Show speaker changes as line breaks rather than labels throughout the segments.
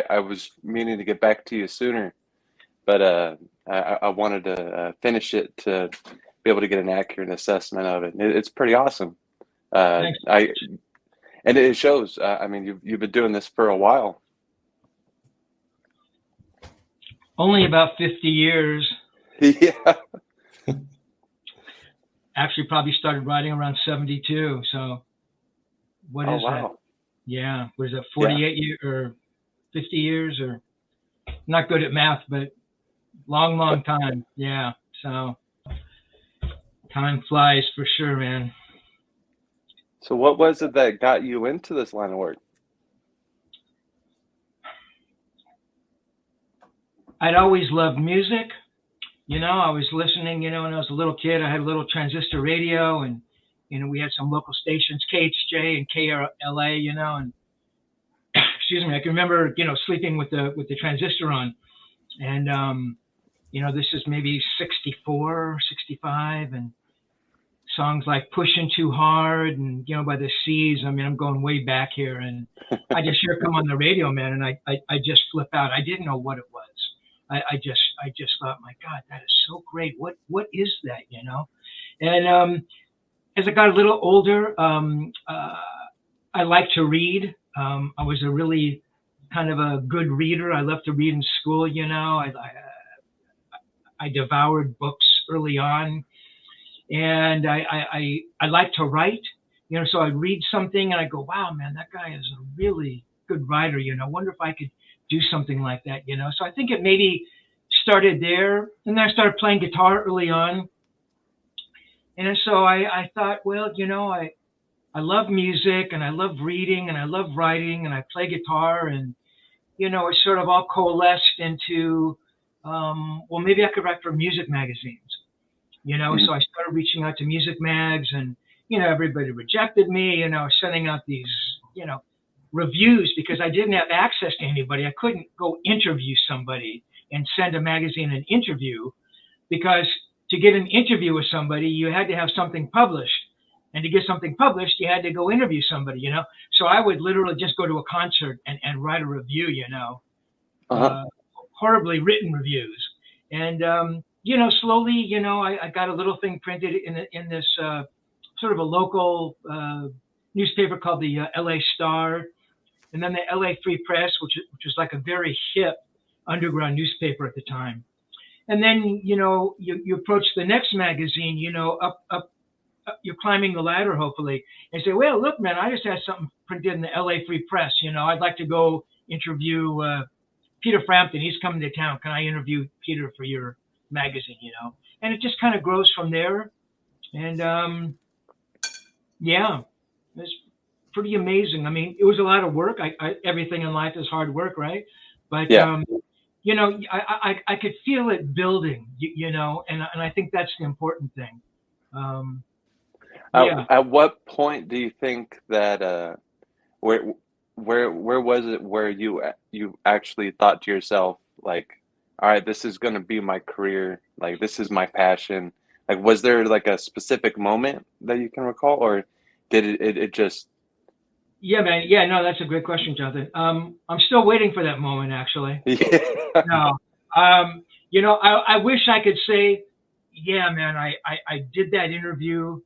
I was meaning to get back to you sooner, but I wanted to finish it to be able to get an accurate assessment of it. It's pretty awesome.
Thanks.
And it shows. I mean, you've been doing this for a while.
Only about 50 years.
Yeah.
Actually, probably started writing around 72. So, what is that? Yeah, was it 48 years or 50 years or? Not good at math, but long time. Yeah. So time flies for sure, man.
So what was it that got you into this line of work?
I'd always loved music. I was listening, when I was a little kid. I had a little transistor radio, and, we had some local stations, KHJ and KRLA, and excuse me, I can remember, sleeping with the transistor on. And, this is maybe 64, 65, and songs like Pushing Too Hard and, by the Seas. I mean, I'm going way back here, and I just hear it come on the radio, man, and I just flip out. I didn't know what it was. I just thought, my God, that is so great. What is that, And as I got a little older, I liked to read. I was a really kind of a good reader. I loved to read in school, I devoured books early on, and I like to write, so I'd read something and I go, wow, man, that guy is a really good writer. I wonder if I could do something like that, So I think it maybe started there, and then I started playing guitar early on. And so I thought, well, I love music, and I love reading, and I love writing, and I play guitar, and, it sort of all coalesced into, well, maybe I could write for music magazines,
Mm-hmm.
So I started reaching out to music mags, and, everybody rejected me, sending out these, reviews, because I didn't have access to anybody. I couldn't go interview somebody and send a magazine an interview, because to get an interview with somebody, you had to have something published. And to get something published, you had to go interview somebody, So I would literally just go to a concert and write a review, horribly written reviews. And, slowly, I got a little thing printed in this sort of a local newspaper called the LA Star, and then the LA Free Press, which was like a very hip underground newspaper at the time. And then, you approach the next magazine, up, you're climbing the ladder, hopefully, and say, well, look, man, I just had something printed in the LA Free Press. I'd like to go interview Peter Frampton. He's coming to town. Can I interview Peter for your magazine, And it just kind of grows from there. And, yeah, it's pretty amazing. I mean, it was a lot of work. Everything in life is hard work, right? But,
Yeah.
I could feel it building, and I think that's the important thing. Yeah.
At what point do you think that where was it where you actually thought to yourself, like, all right, this is going to be my career, like this is my passion? Like, was there like a specific moment that you can recall, or did it just?
Yeah, man. Yeah, no, that's a great question, Jonathan. I'm still waiting for that moment, actually.
Yeah.
No. I wish I could say, yeah, man, I did that interview.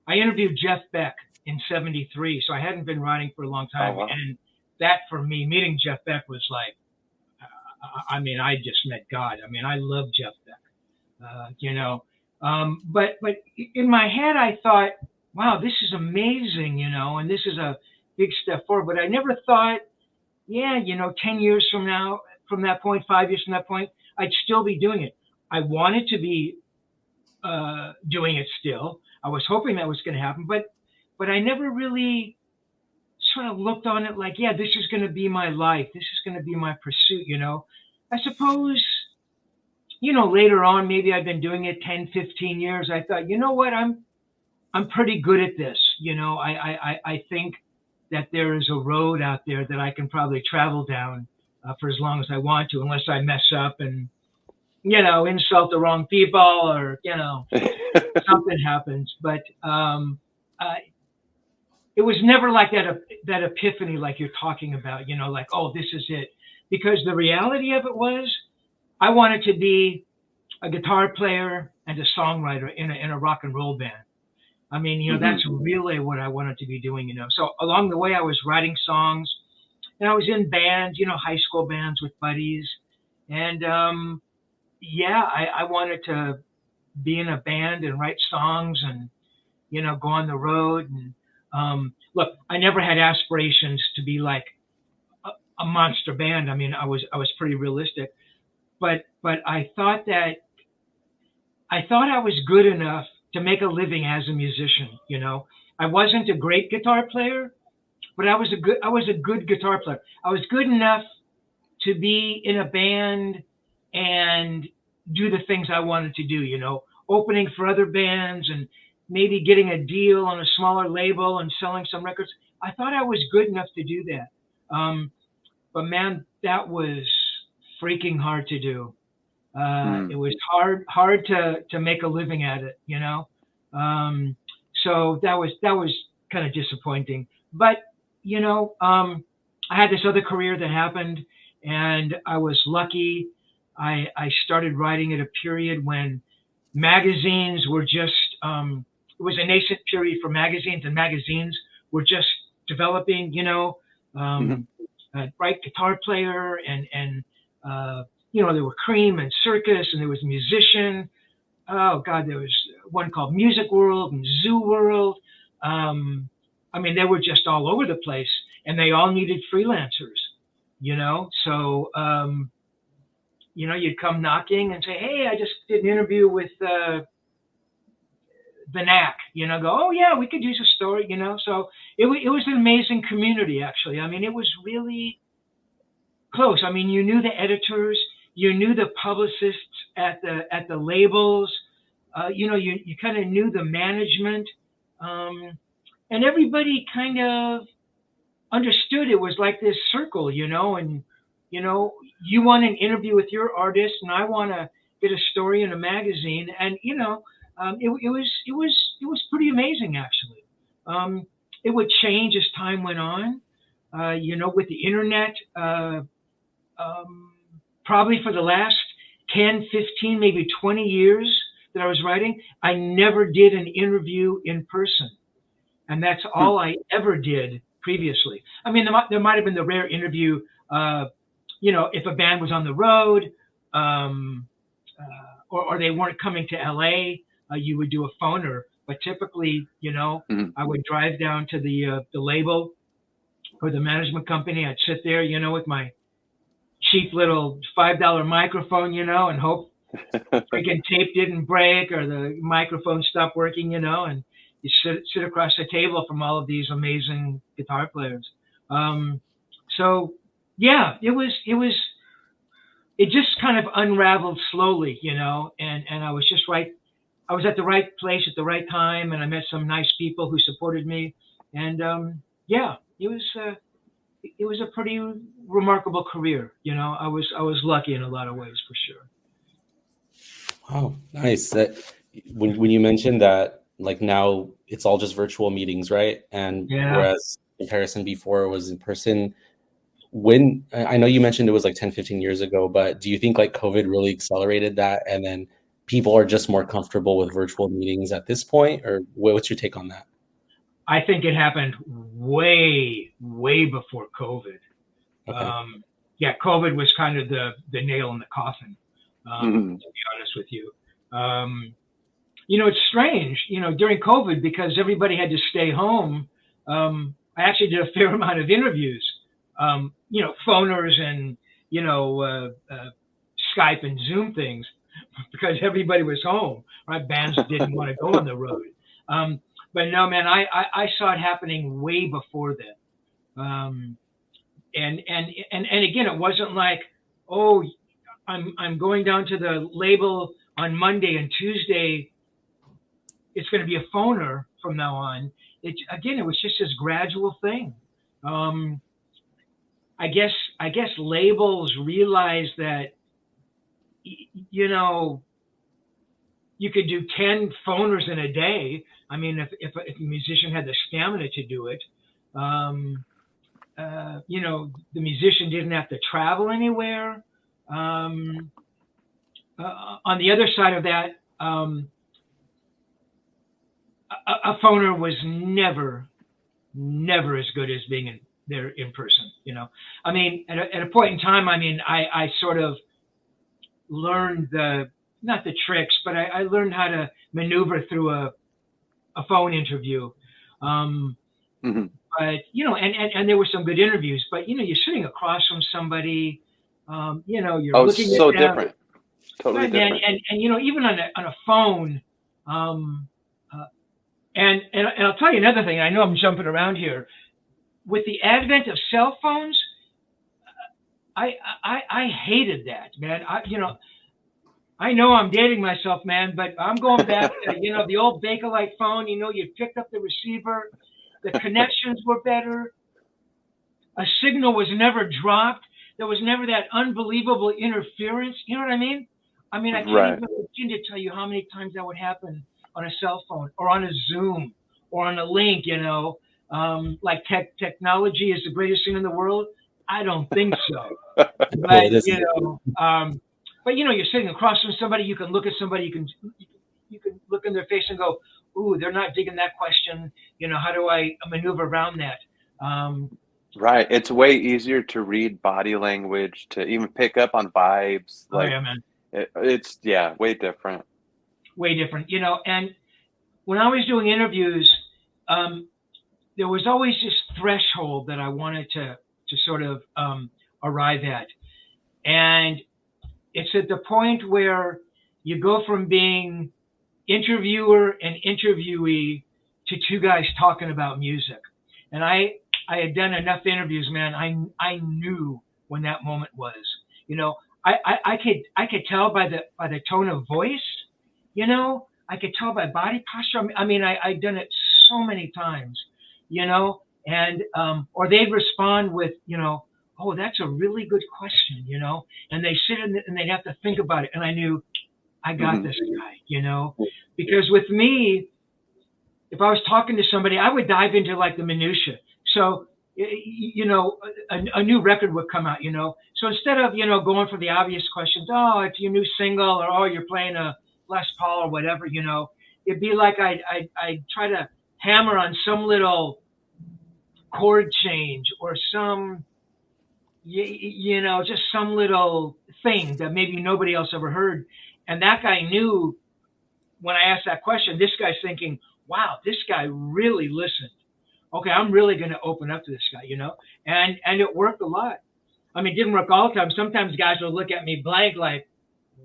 I interviewed Jeff Beck in '73, so I hadn't been writing for a long time.
Oh, wow.
And that, for me, meeting Jeff Beck was like, I mean, I just met God. I mean, I love Jeff Beck, but in my head, I thought, wow, this is amazing, and this is a big step forward. But I never thought, 10 years from now, from that point, 5 years from that point, I'd still be doing it. I wanted to be doing it still. I was hoping that was going to happen, but I never really sort of looked on it like, yeah, this is going to be my life. This is going to be my pursuit, I suppose, later on, maybe I've been doing it 10, 15 years. I thought, you know what, I'm pretty good at this. I think that there is a road out there that I can probably travel down for as long as I want to, unless I mess up and, insult the wrong people or, something happens. But it was never like that epiphany like you're talking about, like, oh, this is it. because the reality of it was I wanted to be a guitar player and a songwriter in a rock and roll band. I mean,
Hmm.
that's really what I wanted to be doing. So along the way, I was writing songs and I was in bands, high school bands with buddies. And yeah, I wanted to be in a band and write songs and, go on the road. And look, I never had aspirations to be like a monster band. I mean, I was pretty realistic, but I thought I was good enough to make a living as a musician. I wasn't a great guitar player, but I was a good guitar player. I was good enough to be in a band and do the things I wanted to do, opening for other bands and maybe getting a deal on a smaller label and selling some records. I thought I was good enough to do that. But man, that was freaking hard to do. It
Mm.
was hard to make a living at it. Um, so that was kind of disappointing. But I had this other career that happened, and I was lucky. I started writing at a period when magazines were just it was a nascent period for magazines, and magazines were just developing.
Hmm.
Um, Right guitar player and there were Cream and Circus, and there was Musician. Oh God, there was one called Music World and Zoo World. Um, I mean, they were just all over the place, and they all needed freelancers. So you'd come knocking and say, "Hey, I just did an interview with the Knack." Go, "Oh yeah, we could use a story." So it was an amazing community, actually. I mean, it was really close. I mean, you knew the editors, you knew the publicists at the labels. You kind of knew the management, um, and everybody kind of understood it was like this circle. And you know, you want an interview with your artist, and I want to get a story in a magazine, and it was pretty amazing actually. It would change as time went on. With the internet. Um, Probably for the last 10, 15, maybe 20 years that I was writing, I never did an interview in person. And that's
Hmm.
all I ever did previously. I mean, there might have been the rare interview, if a band was on the road, or they weren't coming to LA, you would do a phoner. But typically,
Hmm.
I would drive down to the label or the management company. I'd sit there, with my cheap little $5 microphone, and hope freaking tape didn't break or the microphone stopped working, and you sit across the table from all of these amazing guitar players. Um, so yeah, it just kind of unraveled slowly, and I was just right. I was at the right place at the right time, and I met some nice people who supported me, and yeah, it was a pretty remarkable career. I was lucky in a lot of ways for sure.
Wow, nice. That when you mentioned that, like now it's all just virtual meetings, right? And
Yeah.
whereas comparison before was in person, when I know you mentioned it was like 10, 15 years ago, but do you think like COVID really accelerated that and then people are just more comfortable with virtual meetings at this point, or what's your take on that?
I think it happened way, way before COVID.
Okay.
Um, yeah, COVID was kind of the nail in the coffin,
Hmm.
to be honest with you. It's strange, during COVID because everybody had to stay home. I actually did a fair amount of interviews, phoners and, you know, uh, uh, Skype and Zoom things because everybody was home, right? Bands didn't want to go on the road. Um, but no, man, I saw it happening way before that. And again, it wasn't like, oh, I'm going down to the label on Monday and Tuesday it's going to be a phoner from now on. It was just this gradual thing. Um, I guess labels realize that you know you could do 10 phoners in a day. I mean, if a musician had the stamina to do it, um, the musician didn't have to travel anywhere. On the other side of that, a phoner was never as good as being there in person. I mean, at a point in time, I mean, I sort of learned not the tricks, but I learned how to maneuver through a phone interview.
Mm-hmm.
But, and there were some good interviews, but, you're sitting across from somebody, you're looking
So
at them.
different. Totally
Right,
different.
man. And even on a phone, and I'll tell you another thing. I know I'm jumping around here. With the advent of cell phones, I hated that, man. I know I'm dating myself, man, but I'm going back to, the old Bakelite phone. You picked up the receiver. The connections were better. A signal was never dropped. There was never that unbelievable interference. You know what I mean? I mean, I can't
Right.
even begin to tell you how many times that would happen on a cell phone or on a Zoom or on a link, like technology is the greatest thing in the world. I don't think so. But, but you're sitting across from somebody, you can look at somebody, you can look in their face and go, ooh, they're not digging that question. How do I maneuver around that?
Right. It's way easier to read body language, to even pick up on vibes.
Oh, yeah, man.
It's way different.
Way different, and when I was doing interviews, there was always this threshold that I wanted to sort of arrive at. And it's at the point where you go from being interviewer and interviewee to two guys talking about music. And I had done enough interviews, man. I knew when that moment was. I could tell by the tone of voice. I could tell by body posture. I mean, I'd done it so many times. And or they'd respond with, oh, that's a really good question, and they sit and they'd have to think about it. And I knew I got this guy, because with me, if I was talking to somebody, I would dive into like the minutia. So, a new record would come out, So instead of, going for the obvious questions, oh, it's your new single, or, oh, you're playing a Les Paul or whatever, it'd be like I'd try to hammer on some little chord change or some, just some little thing that maybe nobody else ever heard. And that guy knew when I asked that question, this guy's thinking, wow, this guy really listened. Okay, I'm really going to open up to this guy, and it worked a lot. I mean, it didn't work all the time. Sometimes guys would look at me blank, like,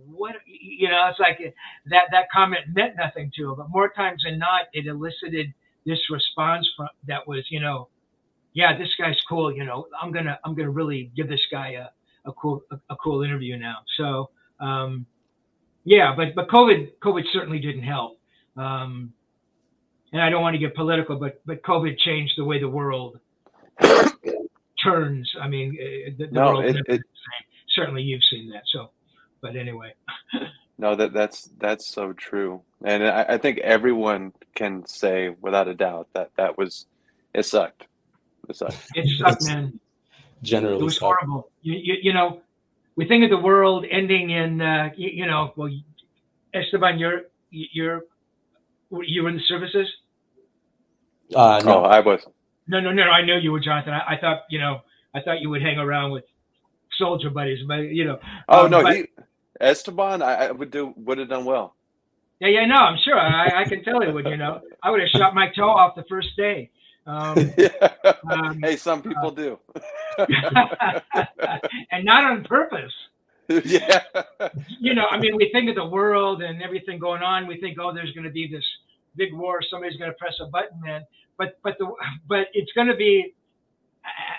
what, it's like that comment meant nothing to him. But more times than not, it elicited this response that was, yeah, this guy's cool. I'm gonna really give this guy a cool interview now. So, yeah, but COVID certainly didn't help. And I don't want to get political, but COVID changed the way the world turns. I mean, the world never is the same. Certainly, you've seen that. So, but anyway.
No, that's so true, and I think everyone can say without a doubt that it sucked. It sucked.
It sucked, man.
Generally,
it was horrible. We think of the world ending in, well, Esteban, you were in the services?
No.
Oh, I was.
No. I know you were, Jonathan. I thought you would hang around with soldier buddies, but
Oh no, Esteban, I would have done well.
Yeah, no, I'm sure. I can tell he would. I would have shot my toe off the first day.
Hey, some people do.
And not on purpose.
Yeah.
I mean, we think of the world and everything going on. We think, oh, there's going to be this big war. Somebody's going to press a button, man. But it's going to be,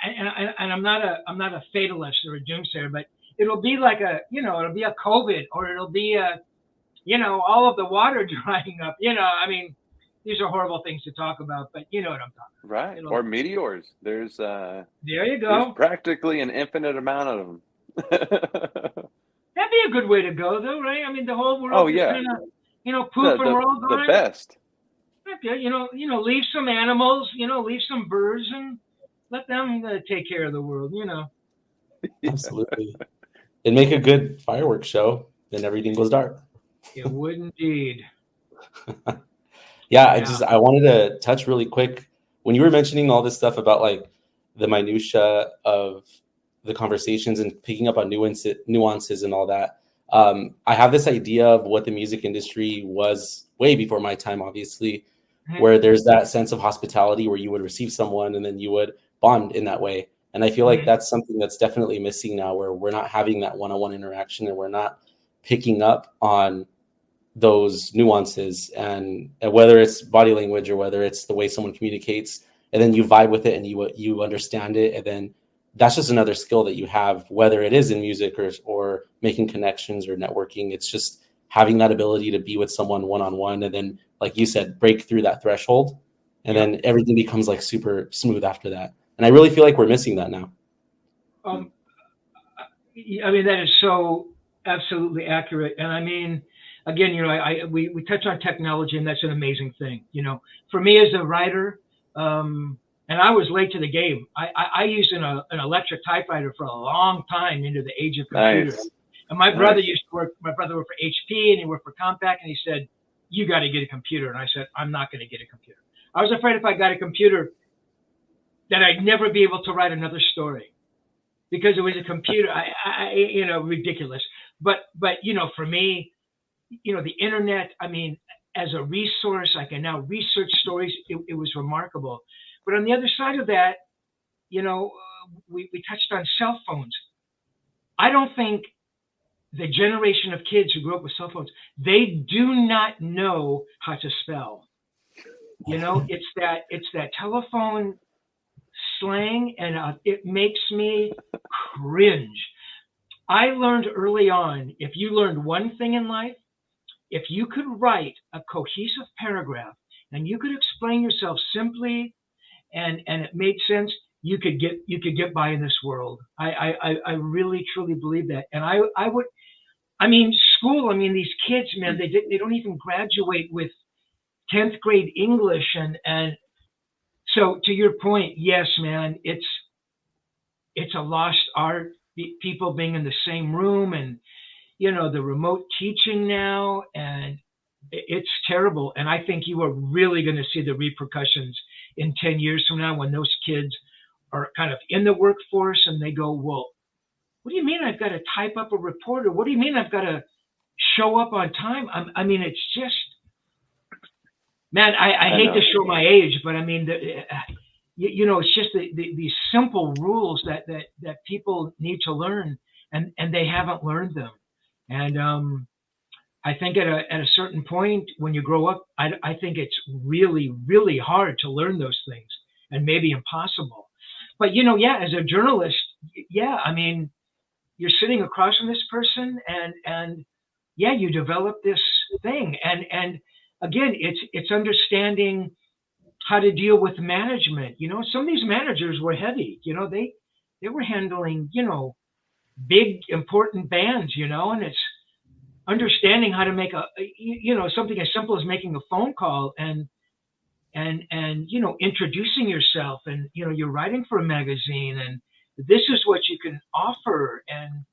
and I'm not a fatalist or a doomsayer, but it'll be like it'll be a COVID, or it'll be all of the water drying up. I mean, these are horrible things to talk about, but you know what I'm talking about.
Right. Or meteors. There's
there you go.
There's practically an infinite amount of them.
That'd be a good way to go, though, right? I mean, the whole world is kind of, poof, and we're all gone.
The best.
Okay, leave some animals, leave some birds, and let them take care of the world, you know.
Absolutely. It'd make a good fireworks show. Then everything goes dark.
It would indeed.
Yeah,
Yeah.
I wanted to touch really quick when you were mentioning all this stuff about like the minutia of the conversations and picking up on nuances and all that. I have this idea of what the music industry was way before my time, obviously,
Mhm.
where there's that sense of hospitality where you would receive someone and then you would bond in that way. And I feel like
Mhm.
that's something that's definitely missing now, where we're not having that one-on-one interaction and we're not picking up on those nuances, and whether it's body language or whether it's the way someone communicates, and then you vibe with it and you understand it, and then that's just another skill that you have, whether it is in music or making connections or networking. It's just having that ability to be with someone one-on-one, and then like you said, break through that threshold, and
Yep.
then everything becomes like super smooth after that. And I really feel like we're missing that now.
Um, I mean, that is so absolutely accurate. And I mean, again, you know, we touch on technology, and that's an amazing thing. You know, for me as a writer, and I was late to the game. I used an electric typewriter for a long time into the age of computers.
Nice.
And my brother
Nice.
used to work. My brother worked for HP, and he worked for Compaq, and he said, "You got to get a computer." And I said, "I'm not going to get a computer." I was afraid if I got a computer that I'd never be able to write another story because it was a computer. You know, ridiculous. But you know, for me, you know, the internet. I mean, as a resource, I can now research stories. It was remarkable. But on the other side of that, you know, we touched on cell phones. I don't think the generation of kids who grew up with cell phones, they do not know how to spell. You know, it's that telephone slang, and it makes me cringe. I learned early on, if you learned one thing in life, if you could write a cohesive paragraph and you could explain yourself simply and it made sense, you could get by in this world. I really truly believe that. And I would, I mean, school. I mean, these kids, man, they don't even graduate with 10th grade English, and so to your point, yes, man, it's a lost art. People being in the same room, and you know, the remote teaching now, and it's terrible. And I think you are really going to see the repercussions in 10 years from now when those kids are kind of in the workforce and they go, well, what do you mean I've got to type up a report? Or what do you mean I've got to show up on time? I mean, it's just, man, I
I
hate to
know.
show my age, but I mean, you know, it's just these simple rules that people need to learn, and they haven't learned them. And I think at a certain point when you grow up, I think it's really, really hard to learn those things, and maybe impossible. But you know, yeah, as a journalist, yeah, I mean, you're sitting across from this person, and yeah, you develop this thing, and again, it's understanding how to deal with management. You know, some of these managers were heavy. You know, they were handling, you know, big important bands. You know, and it's understanding how to make you know, something as simple as making a phone call, and you know, introducing yourself, and you know, you're writing for a magazine, and this is what you can offer, and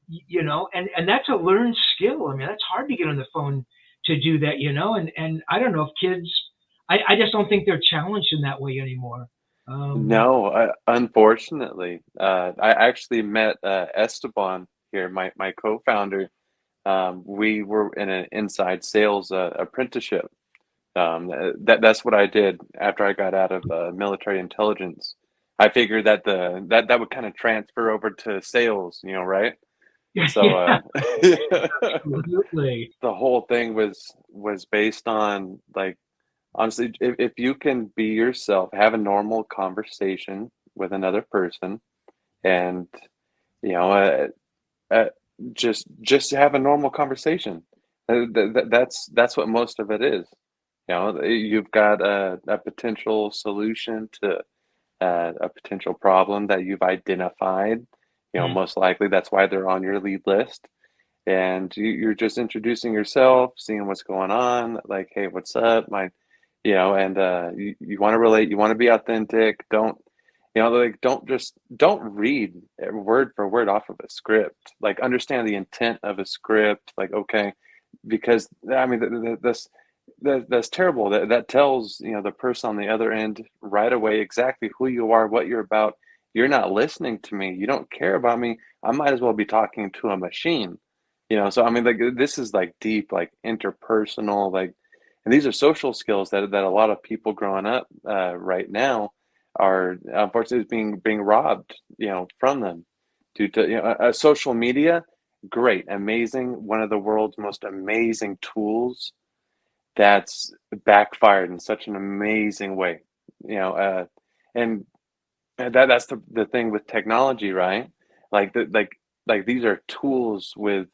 you know, and that's a learned skill. I mean, that's hard to get on the phone to do that, you know, and I don't know if kids, I just don't think they're challenged in that way anymore. um
No, unfortunately, I actually met Esteban here, my co-founder. We were in an inside sales apprenticeship. That's what I did after I got out of military intelligence. I figured that that would kind of transfer over to sales, you know, right? So
yeah,
the
absolutely.
whole thing was based on like honestly, if you can be yourself, have a normal conversation with another person, and you know, uh, just have a normal conversation. That's what most of it is. You know, you've got a potential solution to a potential problem that you've identified. You know,
Mm.
most likely that's why they're on your lead list. And you're just introducing yourself, seeing what's going on, like, hey, what's up? My, you know, and you want to relate, you want to be authentic. Don't, You know, like don't read word for word off of a script. Like understand the intent of a script. Like okay, because I mean that's terrible. That tells the person on the other end right away exactly who you are, what you're about. You're not listening to me. You don't care about me. I might as well be talking to a machine. So I mean, like this is like deep, like interpersonal, like, and these are social skills that a lot of people growing up right now are unfortunately being robbed, from them due to social media. Great, amazing, one of the world's most amazing tools that's backfired in such an amazing way, and that's the thing with technology, right? Like like these are tools with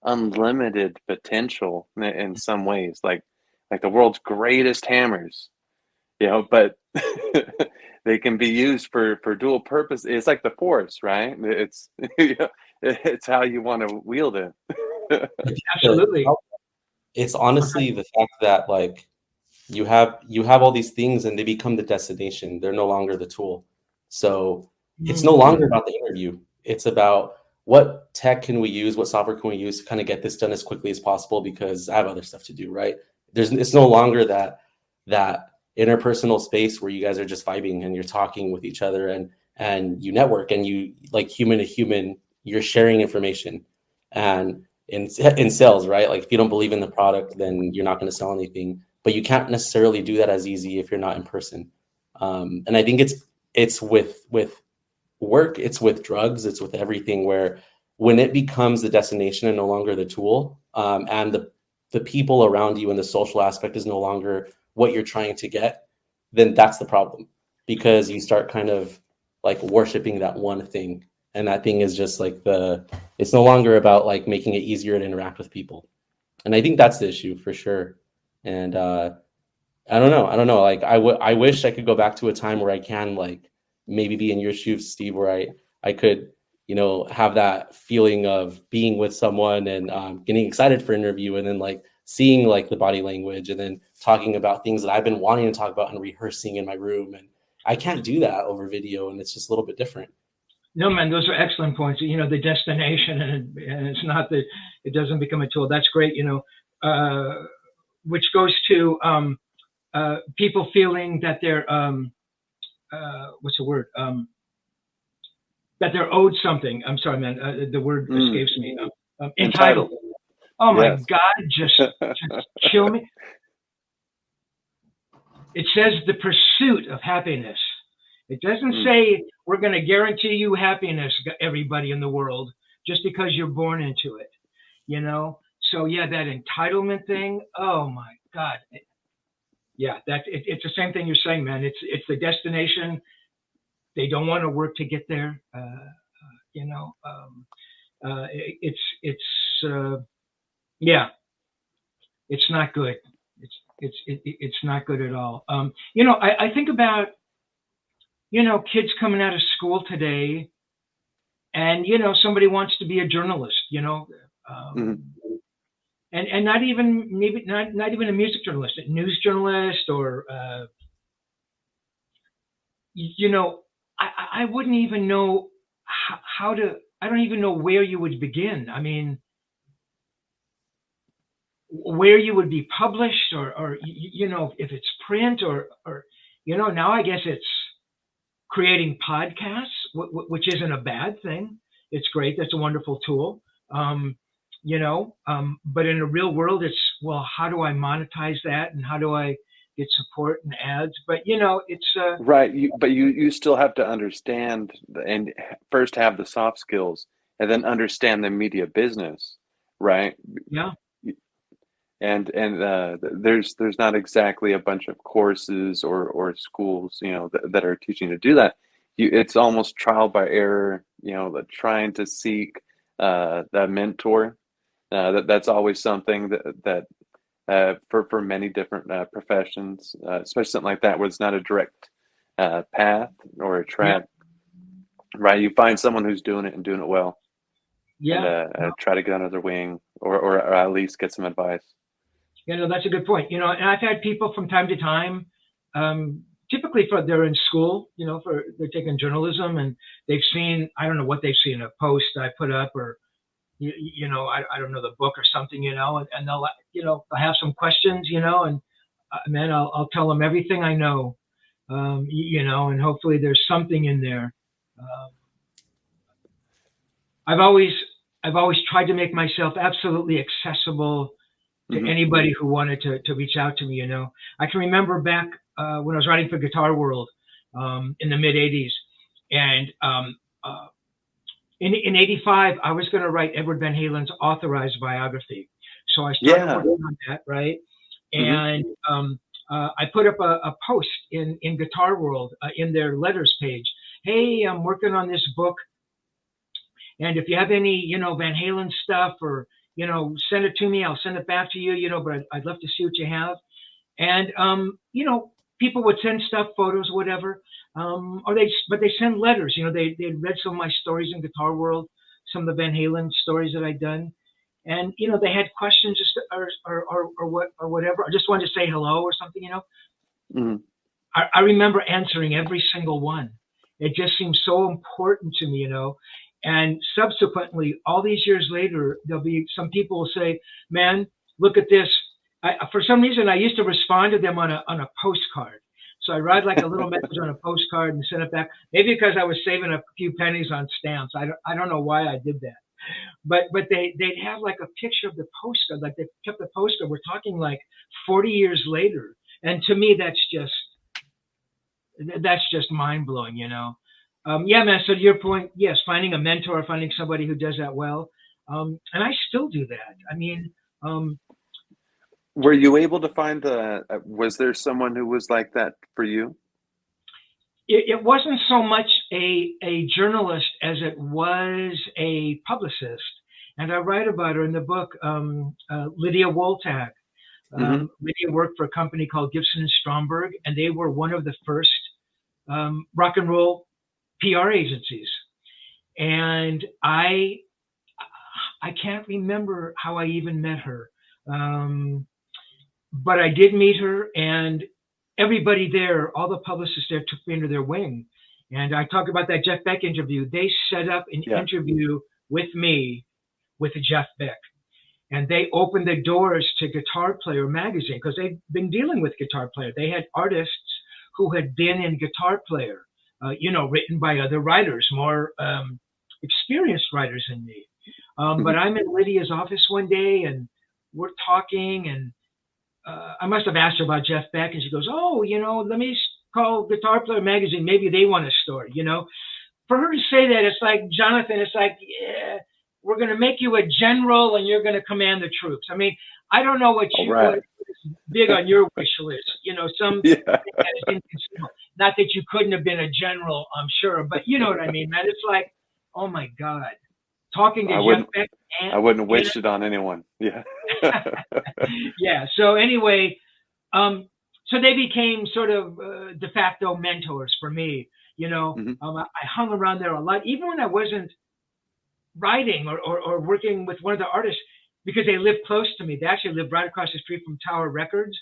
unlimited potential in some ways, like the world's greatest hammers, but they can be used for dual purpose. It's like the force, right? It's it's how you want to wield it.
Absolutely.
It's honestly the fact that like you have all these things and they become the destination. They're no longer the tool. So it's no
Mhm.
longer about the interview. It's about what tech can we use, what software can we use to kind of get this done as quickly as possible because I have other stuff to do, right? It's no longer that interpersonal space where you guys are just vibing and you're talking with each other and you network and you like human to human, you're sharing information. And in sales, right? Like if you don't believe in the product, then you're not going to sell anything. But you can't necessarily do that as easy if you're not in person. And I think it's with work, it's with drugs, it's with everything where when it becomes the destination and no longer the tool, and the people around you and the social aspect is no longer what you're trying to get, then that's the problem because you start kind of like worshiping that one thing. And that thing is just like it's no longer about like making it easier to interact with people. And I think that's the issue for sure. And I don't know. Like I wish I could go back to a time where I can like maybe be in your shoes, Steve, where I could, have that feeling of being with someone and getting excited for an interview and then like seeing like the body language and then talking about things that I've been wanting to talk about and rehearsing in my room. And I can't do that over video, and it's just a little bit different.
No, man, those are excellent points. The destination, and it's not that it doesn't become a tool. That's great. Which goes to people feeling that they're what's the word? That they're owed something. I'm sorry, man. The word
Mm,
escapes me. Entitled.
entitled.
Oh my
Yes.
God, just kill me. It says the pursuit of happiness. It doesn't
Mm,
say we're going to guarantee you happiness, everybody in the world, just because you're born into it. You know. So yeah, that entitlement thing. Oh my God. Yeah, it's the same thing you're saying, man. It's the destination. They don't want to work to get there. You know, it's yeah, it's not good. It's not good at all. I think about kids coming out of school today, and somebody wants to be a journalist.
mhm.
And not even maybe not even a music journalist, a news journalist, or you know, I wouldn't even know how to. I don't even know where you would begin. I mean, where you would be published, or if it's print, or now I guess it's creating podcasts, which isn't a bad thing. It's great. That's a wonderful tool. But in the real world, it's, well, how do I monetize that, and how do I get support and ads? But it's
Right, but you still have to understand and first have the soft skills and then understand the media business, right?
yeah,
And there's not exactly a bunch of courses or schools, that are teaching to do that. It's almost trial by error, trying to seek the mentor. That's always something that for many different professions, especially something like that where it's not a direct path or a
yeah,
track, right? You find someone who's doing it and doing it well, and
yeah.
try to get under their wing, or at least get some advice.
That's a good point. And I've had people from time to time. typically they're in school, they're taking journalism, and they've seen, I don't know what they've seen, a post I put up, or I don't know, the book or something, and they'll they'll have some questions, and man, I'll tell them everything I know, and hopefully there's something in there. Um, I've always tried to make myself absolutely accessible to
Hmm.
anybody who wanted to reach out to me. I can remember back when I was writing for Guitar World in the mid '80s, and in '85 I was going to write Edward Van Halen's authorized biography. So I started
Yeah.
working on that, right?
Hmm.
And I put up a post in Guitar World in their letters page. Hey, I'm working on this book, and if you have any, Van Halen stuff, or send it to me. I'll send it back to you. But I'd love to see what you have. And people would send stuff, photos, whatever. But they send letters. They read some of my stories in Guitar World, some of the Van Halen stories that I'd done, and they had questions, just or whatever. I just wanted to say hello or something.
Hmm.
I remember answering every single one. It just seemed so important to me, And subsequently, all these years later, there'll be some people will say, "Man, look at this." For some reason, I used to respond to them on a postcard. So I write like a little message on a postcard and send it back. Maybe because I was saving a few pennies on stamps. I don't know why I did that. But they'd have like a picture of the postcard, like they kept the postcard. We're talking like 40 years later, and to me, that's just mind blowing, Yeah, man. So to your point, yes, finding a mentor, finding somebody who does that well, and I still do that. I mean, um,
Were you able to find was there someone who was like that for you?
it wasn't so much a journalist as it was a publicist, and I write about her in the book. Lydia Woltag.
Hmm.
Lydia worked for a company called Gibson and Stromberg, and they were one of the first rock and roll PR agencies. And I can't remember how I even met her, but I did meet her, and everybody there, all the publicists there, took me under their wing. And I talk about that Jeff Beck interview. They set up an
Yeah.
interview with me with Jeff Beck, and they opened the doors to Guitar Player magazine because they've been dealing with Guitar Player. They had artists who had been in Guitar Player, written by other writers, more experienced writers than me. But
Hmm.
I'm in Lydia's office one day, and we're talking, and I must have asked her about Jeff Beck, and she goes, "Oh, let me call Guitar Player magazine. Maybe they want a story." For her to say that, it's like, Jonathan, it's like, yeah, we're going to make you a general, and you're going to command the troops. I mean, I don't know
All
what
right.
is big on your wish list. Some
Yeah.
that is inconceivable. Not that you couldn't have been a general, I'm sure, but you know what I mean, man. It's like, oh my God, talking to
I
Jeff
wouldn't
Beck
I wouldn't
and
wish it on anyone. Yeah.
yeah. So anyway, so they became sort of de facto mentors for me.
Hmm.
I hung around there a lot, even when I wasn't writing or working with one of the artists, because they lived close to me. They actually lived right across the street from Tower Records.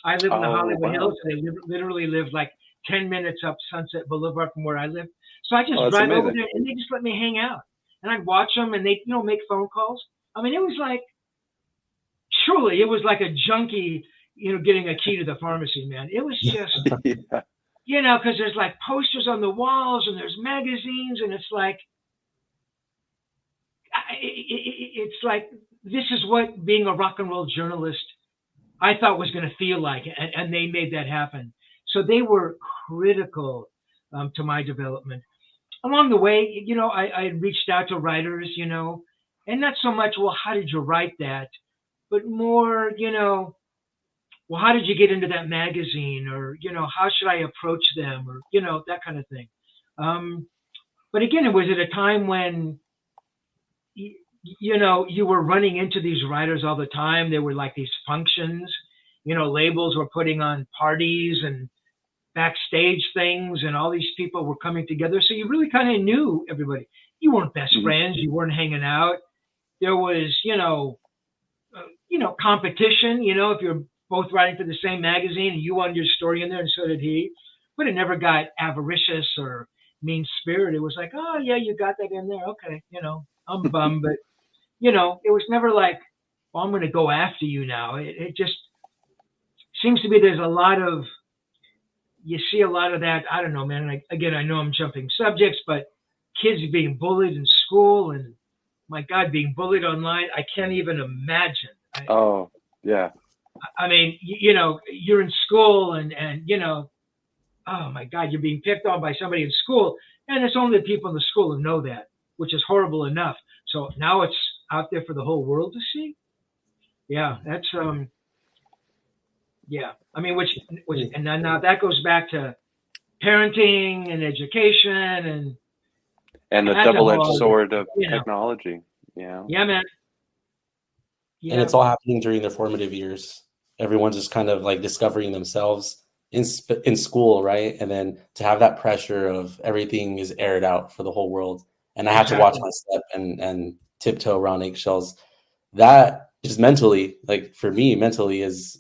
I live in the
Oh,
Hollywood Hills,
wow.
and they literally live like 10 minutes up Sunset Boulevard from where I live. So I
Oh,
just
that's
drive over
amazing.
there, and they just let me hang out. And I'd watch them, and they, make phone calls. I mean, it was like, truly, it was like a junkie, getting a key to the pharmacy, man. It was just,
Yeah.
because there's like posters on the walls, and there's magazines, and it's like, it's like, this is what being a rock and roll journalist I thought was going to feel like, and they made that happen. So they were critical to my development. Along the way, I reached out to writers, and not so much, well, how did you write that, but more, well, how did you get into that magazine, or how should I approach them, or that kind of thing. Um, but again, it was at a time when you were running into these writers all the time. There were like these functions, labels were putting on parties and backstage things, and all these people were coming together. So you really kind of knew everybody. You weren't best
Hmm.
friends. You weren't hanging out. There was, competition. If you're both writing for the same magazine, and you wanted your story in there, and so did he. but it never got avaricious or mean spirited. It was like, oh yeah, you got that in there. Okay, I'm bummed, but it was never like, well, I'm going to go after you now. It just seems to be you see a lot of that. I don't know, man. Again, I know I'm jumping subjects, but kids being bullied in school and my God, being bullied online, I can't even imagine.
Oh, yeah.
I mean, you're in school and oh my God, you're being picked on by somebody in school, and it's only the people in the school who know that, which is horrible enough. So now it's out there for the whole world to see. Yeah, that's yeah. I mean, which and then now that goes back to parenting and education
and the
that's a
double-edged
whole,
sword of technology.
Yeah, man.
And it's all happening during their formative years. Everyone's just kind of like discovering themselves in school, right? And then to have that pressure of everything is aired out for the whole world, and I have to watch my step and tiptoe around eggshells. That just mentally, like for me, mentally, as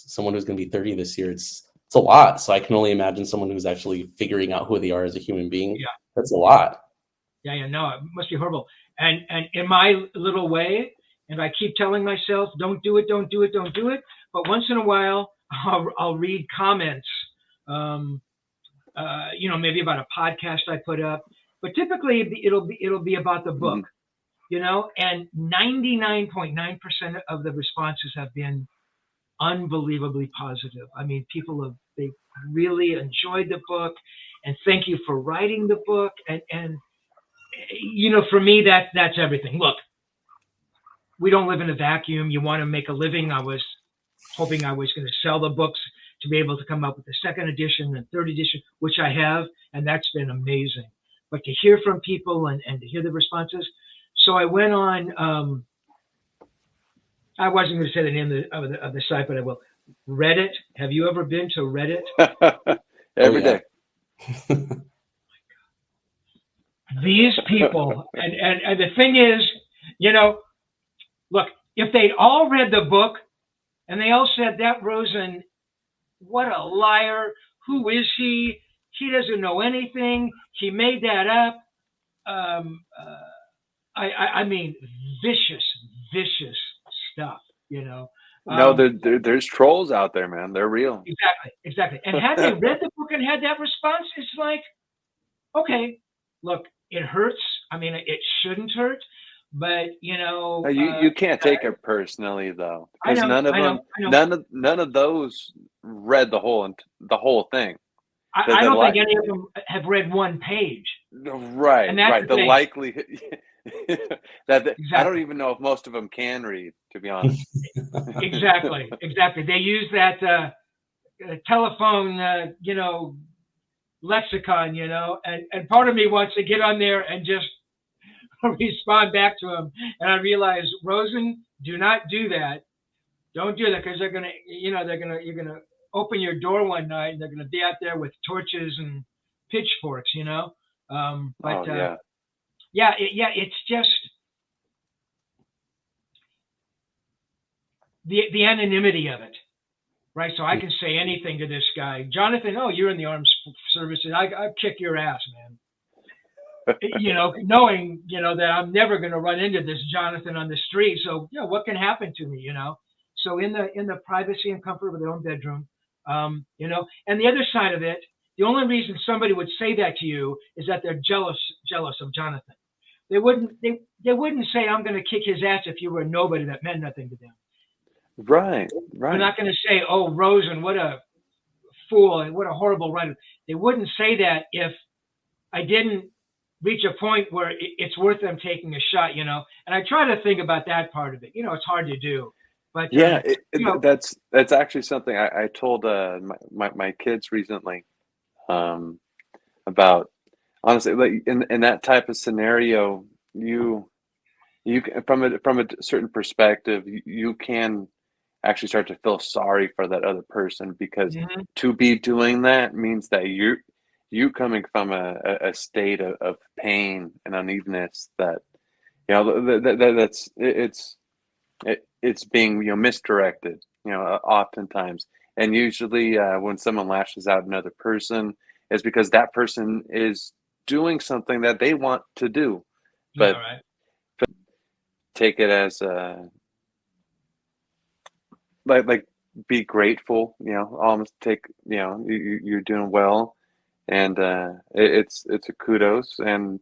someone who's going to be 30 this year, it's a lot. So I can only imagine someone who's actually figuring out who they are as a human being.
Yeah,
that's a lot.
Yeah, no, it must be horrible. And in my little way, and I keep telling myself, don't do it, don't do it, don't do it. But once in a while, I'll read comments, maybe about a podcast I put up. But typically, it'll be about the book, and 99.9% of the responses have been unbelievably positive. I mean, they really enjoyed the book, and thank you for writing the book. And for me, that's everything. Look, we don't live in a vacuum. You want to make a living. I was hoping I was going to sell the books to be able to come up with the second edition and third edition, which I have, and that's been amazing. But to hear from people and to hear the responses. So I went on, I wasn't going to say the name of the site, but I will. Reddit. Have you ever been to Reddit?
Every day.
These people, and the thing is, look, if they'd all read the book and they all said, that Rosen, what a liar, who is he? He doesn't know anything. He made that up. I mean, vicious stuff,
No, there's trolls out there, man. They're real.
Exactly. And had they read the book and had that response, it's like, okay, look, it hurts. I mean, it shouldn't hurt, but
you can't take it personally though, because none of those read the whole thing.
I don't think any of them have read one page.
Right. The likelihood that I don't even know if most of them can read, to be honest.
Exactly. They use that telephone, lexicon, and part of me wants to get on there and just respond back to him. And I realize, Rosen, do not do that. Don't do that, because they're gonna, you're gonna open your door one night and they're gonna be out there with torches and pitchforks, it's just the anonymity of it. Right, so I can say anything to this guy, Jonathan. Oh, you're in the armed services. I kick your ass, man. Knowing that I'm never going to run into this Jonathan on the street. So what can happen to me? So in the privacy and comfort of their own bedroom, and the other side of it, the only reason somebody would say that to you is that they're jealous of Jonathan. They wouldn't say, I'm going to kick his ass if you were a nobody that meant nothing to them.
Right.
They're not going to say, oh, Rosen, what a fool and what a horrible writer. They wouldn't say that if I didn't reach a point where it's worth them taking a shot, And I try to think about that part of it. It's hard to do. But
that's actually something I told my kids recently about. Honestly, like in that type of scenario, you from a certain perspective, you can actually start to feel sorry for that other person, because to be doing that means that you coming from a state of pain and unevenness that it's being misdirected oftentimes, And usually, when someone lashes out at another person, it's because that person is doing something that they want to do.
Yeah,
But
right.
take it as like be grateful, almost take, you're doing well, and it's a kudos. And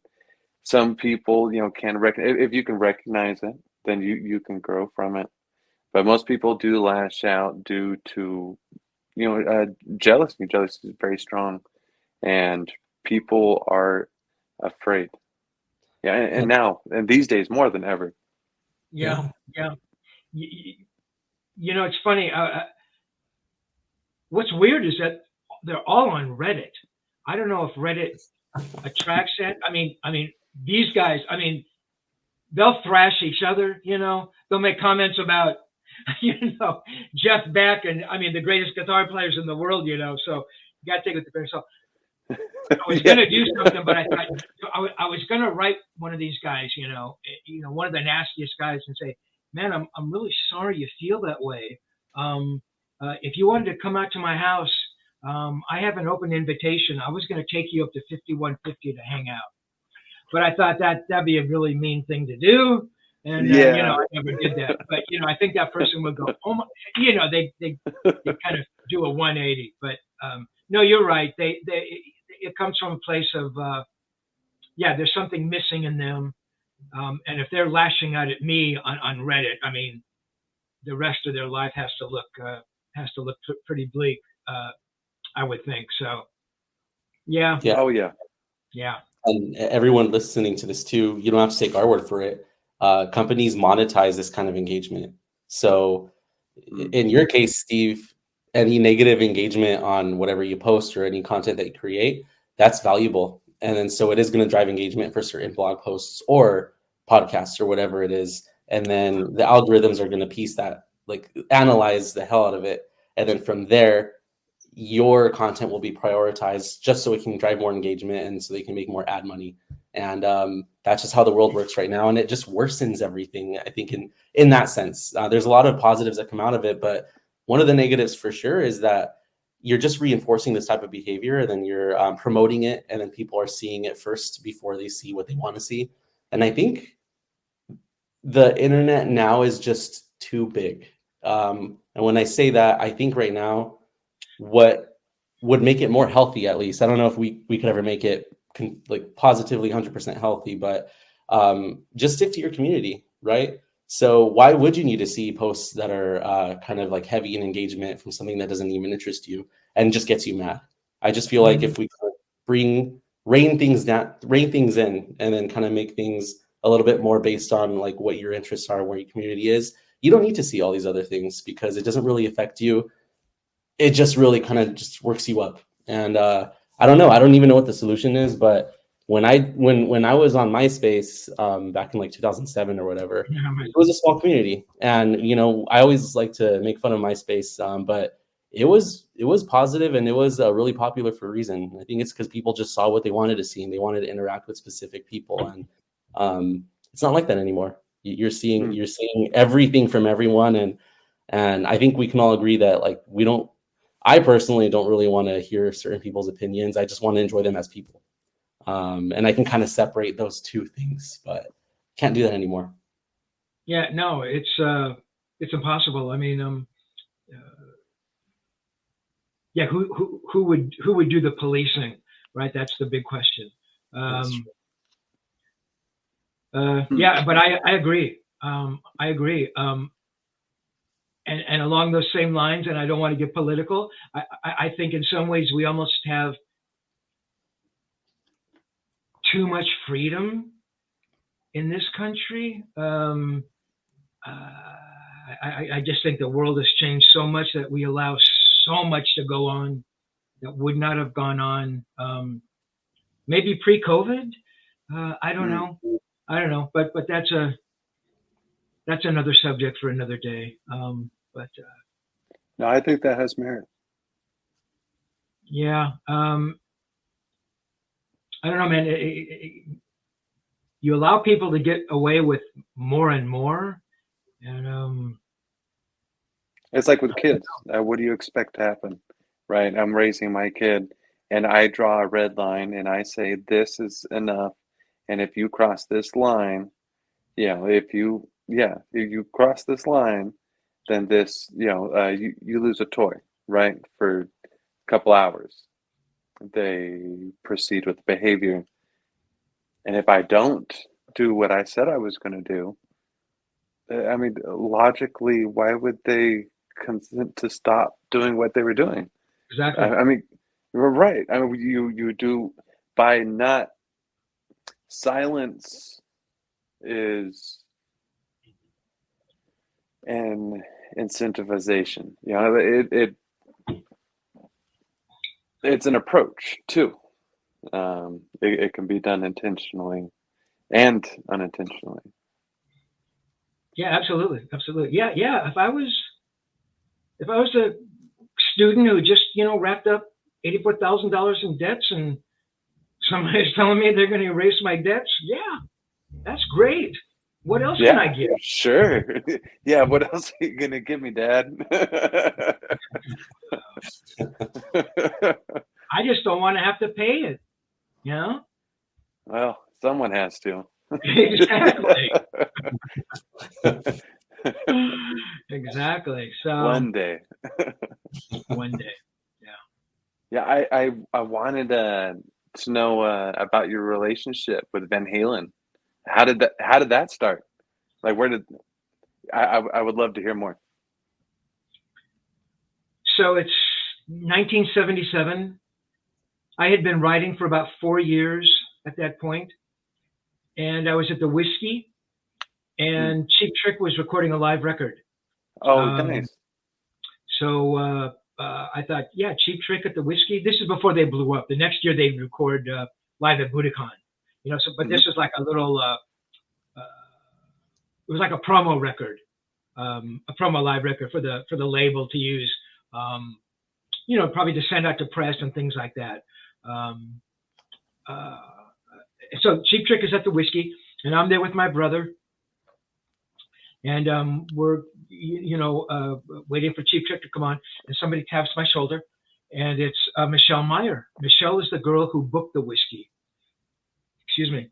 some people, can if you can recognize it, then you can grow from it. But most people do lash out due to, jealousy. Jealousy is very strong, and people are afraid. Yeah, and now, and these days more than ever.
Yeah, yeah. You, it's funny. What's weird is that they're all on Reddit. I don't know if Reddit attracts that. I mean, these guys. I mean, they'll thrash each other. They'll make comments about, you know, Jeff Beck, and I mean the greatest guitar players in the world. So you got to take it with a grain of salt. I was
Yeah.
gonna do something, but I thought I was gonna write one of these guys, one of the nastiest guys, and say, "Man, I'm really sorry you feel that way. If you wanted to come out to my house, I have an open invitation. I was gonna take you up to 5150 to hang out, but I thought that'd be a really mean thing to do, and
Yeah.
I never did that. But I think that person would go, oh my, they kind of do a 180. But no, you're right. It comes from a place of there's something missing in them, and if they're lashing out at me on Reddit, I mean, the rest of their life has to look pretty bleak. I would think so. Yeah,
Yeah.
Oh yeah.
yeah,
And everyone listening to this too, you don't have to take our word for it. Companies monetize this kind of engagement. So in your case, Steve, any negative engagement on whatever you post or any content that you create, that's valuable. And then so it is going to drive engagement for certain blog posts or podcasts or whatever it is. And then the algorithms are going to piece that, like analyze the hell out of it. And then from there, your content will be prioritized just so it can drive more engagement and so they can make more ad money. And that's just how the world works right now. And it just worsens everything, I think, in that sense. There's a lot of positives that come out of it, but one of the negatives for sure is that you're just reinforcing this type of behavior, and then you're promoting it, and then people are seeing it first before they see what they want to see. And I think the internet now is just too big. And when I say that, I think right now, what would make it more healthy, at least, I don't know if we could ever make it like positively 100% healthy, but just stick to your community, right? So why would you need to see posts that are kind of like heavy in engagement from something that doesn't even interest you and just gets you mad? I just feel like if we could rein things in, and then kind of make things a little bit more based on like what your interests are, where your community is, you don't need to see all these other things because it doesn't really affect you. It just really kind of just works you up. And I don't know. I don't even know what the solution is, but when I was on MySpace back in like 2007 or whatever, it was a small community, and I always like to make fun of MySpace, but it was positive, and it was really popular for a reason. I think it's because people just saw what they wanted to see, and they wanted to interact with specific people, and it's not like that anymore. You're seeing everything from everyone, and I think we can all agree that like I personally don't really want to hear certain people's opinions. I just want to enjoy them as people. And I can kind of separate those two things, but can't do that anymore.
Yeah, no, it's impossible. I mean, who would do the policing, right? That's the big question. Yeah, but I agree. I agree. And along those same lines, and I don't want to get political, I think in some ways we almost have too much freedom in this country. I just think the world has changed so much that we allow so much to go on that would not have gone on maybe pre-COVID. I don't know, but that's another subject for another day. But
No, I think that has merit.
yeah, I don't know, man. You allow people to get away with more and more, and
It's like with kids. What do you expect to happen, right? I'm raising my kid, and I draw a red line, and I say this is enough. And if you cross this line, if you cross this line, then this, you lose a toy, right? For a couple hours. They proceed with behavior. And if I don't do what I said I was going to do, I mean, logically, why would they consent to stop doing what they were doing?
Exactly.
I mean, you're right. I mean, you do by not silence is an incentivization. It's an approach too. It can be done intentionally and unintentionally.
Yeah, absolutely, absolutely. Yeah, yeah. If I was a student who just wrapped up $84,000 in debts, and somebody's telling me they're going to erase my debts, yeah, that's great. What else can I
Yeah,
get?
sure. Yeah, what else are you gonna give me, Dad?
I just don't want to have to pay it. You know?
Well, someone has to.
Exactly. Exactly. So
One day.
one day.
Yeah, I wanted to know about your relationship with Van Halen. How did that start? Like, where did I would love to hear more.
So it's 1977. I had been writing for about 4 years at that point, and I was at the Whiskey, and Cheap Trick was recording a live record.
Oh, nice.
So I thought, yeah, Cheap Trick at the Whiskey. This is before they blew up. The next year they'd record live at Budokan. So but this was like a little. It was like a promo record, a promo live record for the label to use. Probably to send out to press and things like that. So Cheap Trick is at the Whiskey, and I'm there with my brother, and we're waiting for Cheap Trick to come on, and somebody taps my shoulder, and it's Michelle Meyer. Michelle is the girl who booked the Whiskey. Excuse me.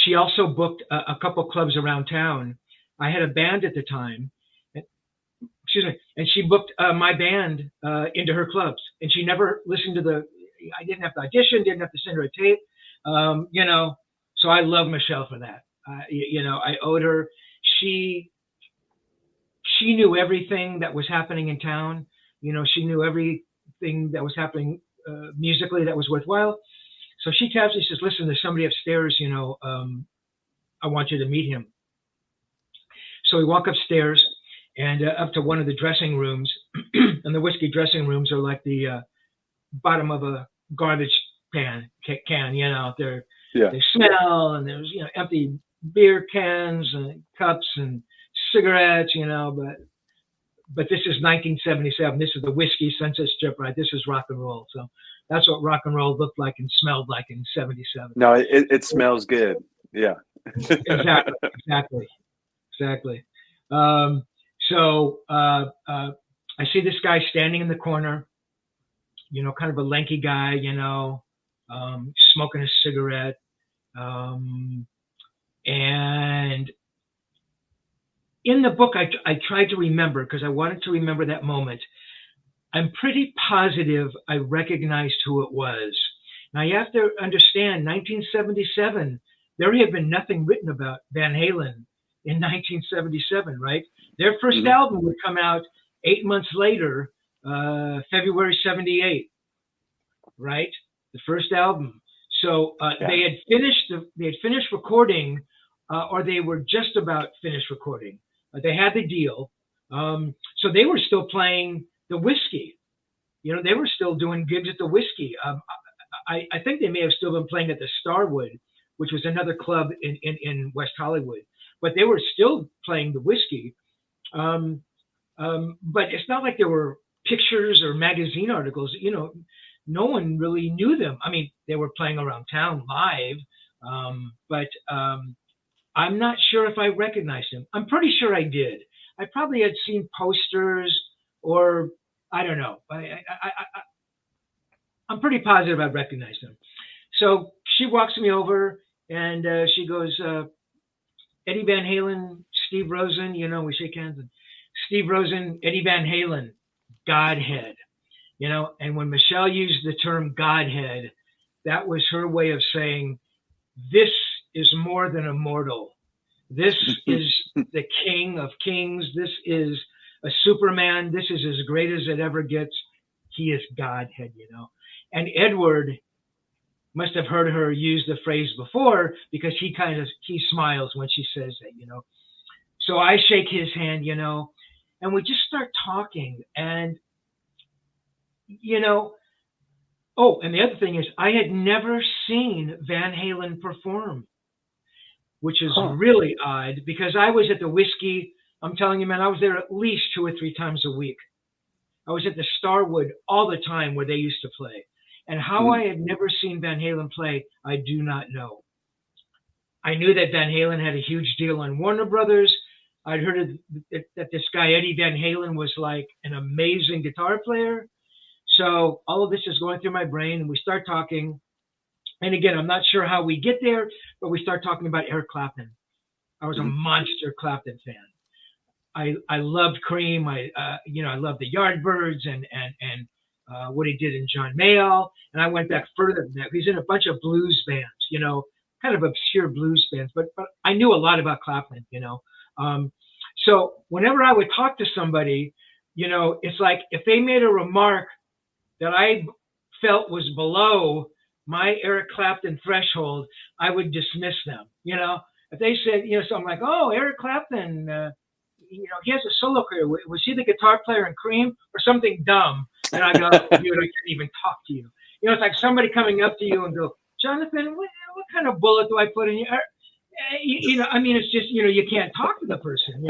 She also booked a couple clubs around town. I had a band at the time. Excuse me. And she booked my band into her clubs. And she never listened to I didn't have to audition, didn't have to send her a tape. So I love Michelle for that. I owed her. She knew everything that was happening in town. She knew everything that was happening musically that was worthwhile. So she taps me, says, listen, there's somebody upstairs, I want you to meet him. So we walk upstairs and up to one of the dressing rooms, and the Whiskey dressing rooms are like the bottom of a garbage can, They smell, and there's, empty beer cans and cups and cigarettes, but this is 1977. This is the Whiskey Sunset Strip, right? This is rock and roll. So that's what rock and roll looked like and smelled like in 77.
No, it smells good. Yeah.
Exactly. So I see this guy standing in the corner, kind of a lanky guy, smoking a cigarette. And in the book, I tried to remember, because I wanted to remember that moment. I'm pretty positive I recognized who it was. Now, you have to understand, 1977, there had been nothing written about Van Halen in 1977, right? Their first album would come out 8 months later, February 78, right? The first album. So they had finished recording, or they were just about finished recording. They had the deal. So they were still playing the Whiskey. They were still doing gigs at the Whiskey. I think they may have still been playing at the Starwood, which was another club in West Hollywood. But they were still playing the Whiskey. But it's not like there were pictures or magazine articles. No one really knew them. I mean, they were playing around town live, but I'm not sure if I recognized him. I'm pretty sure I did. I probably had seen posters, or I don't know. I'm pretty positive I'd recognize them. So she walks me over and she goes, Eddie Van Halen, Steve Rosen, we shake hands. And Steve Rosen, Eddie Van Halen, Godhead, and when Michelle used the term Godhead, that was her way of saying, this is more than a mortal. This is the King of Kings. This is a Superman. This is as great as it ever gets. He is Godhead, And Edward must have heard her use the phrase before, because he smiles when she says that, So I shake his hand, and we just start talking. And, oh, and the other thing is, I had never seen Van Halen perform, which is really odd, because I was at the Whiskey. I'm telling you, man, I was there at least 2 or 3 times a week. I was at the Starwood all the time where they used to play. And how I had never seen Van Halen play, I do not know. I knew that Van Halen had a huge deal on Warner Brothers. I'd heard that this guy, Eddie Van Halen, was like an amazing guitar player. So all of this is going through my brain, and we start talking. And again, I'm not sure how we get there, but we start talking about Eric Clapton. I was a monster Clapton fan. I loved Cream. I loved the Yardbirds and what he did in John Mayall. And I went back further than that. He's in a bunch of blues bands, kind of obscure blues bands, but I knew a lot about Clapton, So whenever I would talk to somebody, it's like if they made a remark that I felt was below my Eric Clapton threshold, I would dismiss them. If they said, something like, "Oh, Eric Clapton, he has a solo career. Was he the guitar player in Cream or something dumb?" And I go, "Dude, I can't even talk to you." It's like somebody coming up to you and go, "Jonathan, what kind of bullet do I put in you?" It's just, you can't talk to the person.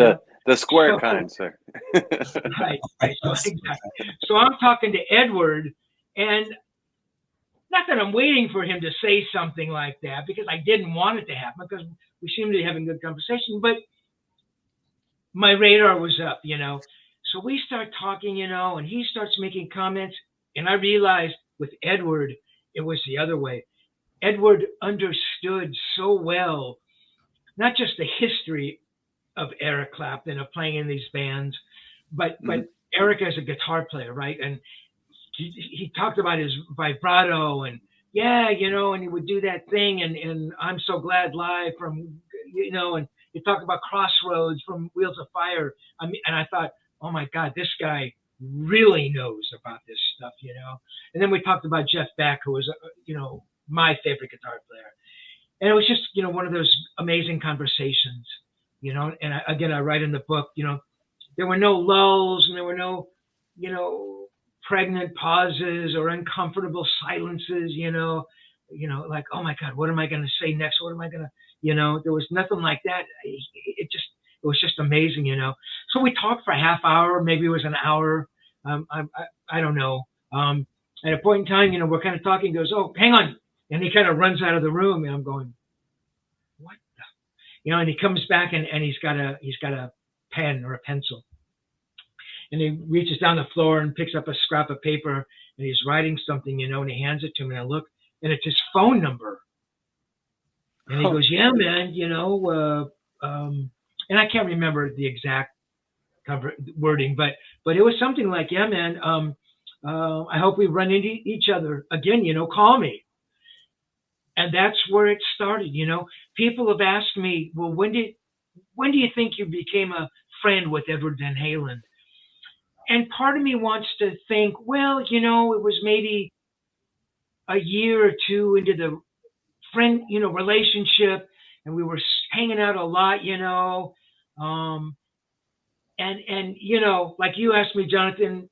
The square kind, sir.
Right. So, exactly. So I'm talking to Edward, and not that I'm waiting for him to say something like that, because I didn't want it to happen, because we seemed to be having good conversation, but my radar was up, So we start talking, and he starts making comments, and I realized with Edward, it was the other way. Edward understood so well, not just the history of Eric Clapton, of playing in these bands, but Eric as a guitar player, right? And he talked about his vibrato, and and he would do that thing, and I'm So Glad Live from, and he talked about Crossroads from Wheels of Fire. And I thought, oh my God, this guy really knows about this stuff, And then we talked about Jeff Beck, who was, my favorite guitar player. And it was just, one of those amazing conversations, and I write in the book, there were no lulls, and there were no, pregnant pauses or uncomfortable silences, like, oh my God, what am I going to say next? What am I going to, there was nothing like that. It was just amazing, So we talked for a half hour, maybe it was an hour. I don't know. At a point in time, we're kind of talking, goes, oh, hang on. And he kind of runs out of the room, and I'm going, what the? And he comes back, and he's got a pen or a pencil. And he reaches down the floor and picks up a scrap of paper, and he's writing something, and he hands it to me, and I look, and it's his phone number. And he goes, yeah, man, and I can't remember the exact wording, but it was something like, yeah, man, I hope we run into each other again, call me. And that's where it started. People have asked me, well, when do you think you became a friend with Edward Van Halen? And part of me wants to think, well, it was maybe a year or two into the friend, relationship, and we were hanging out a lot, and like you asked me, Jonathan,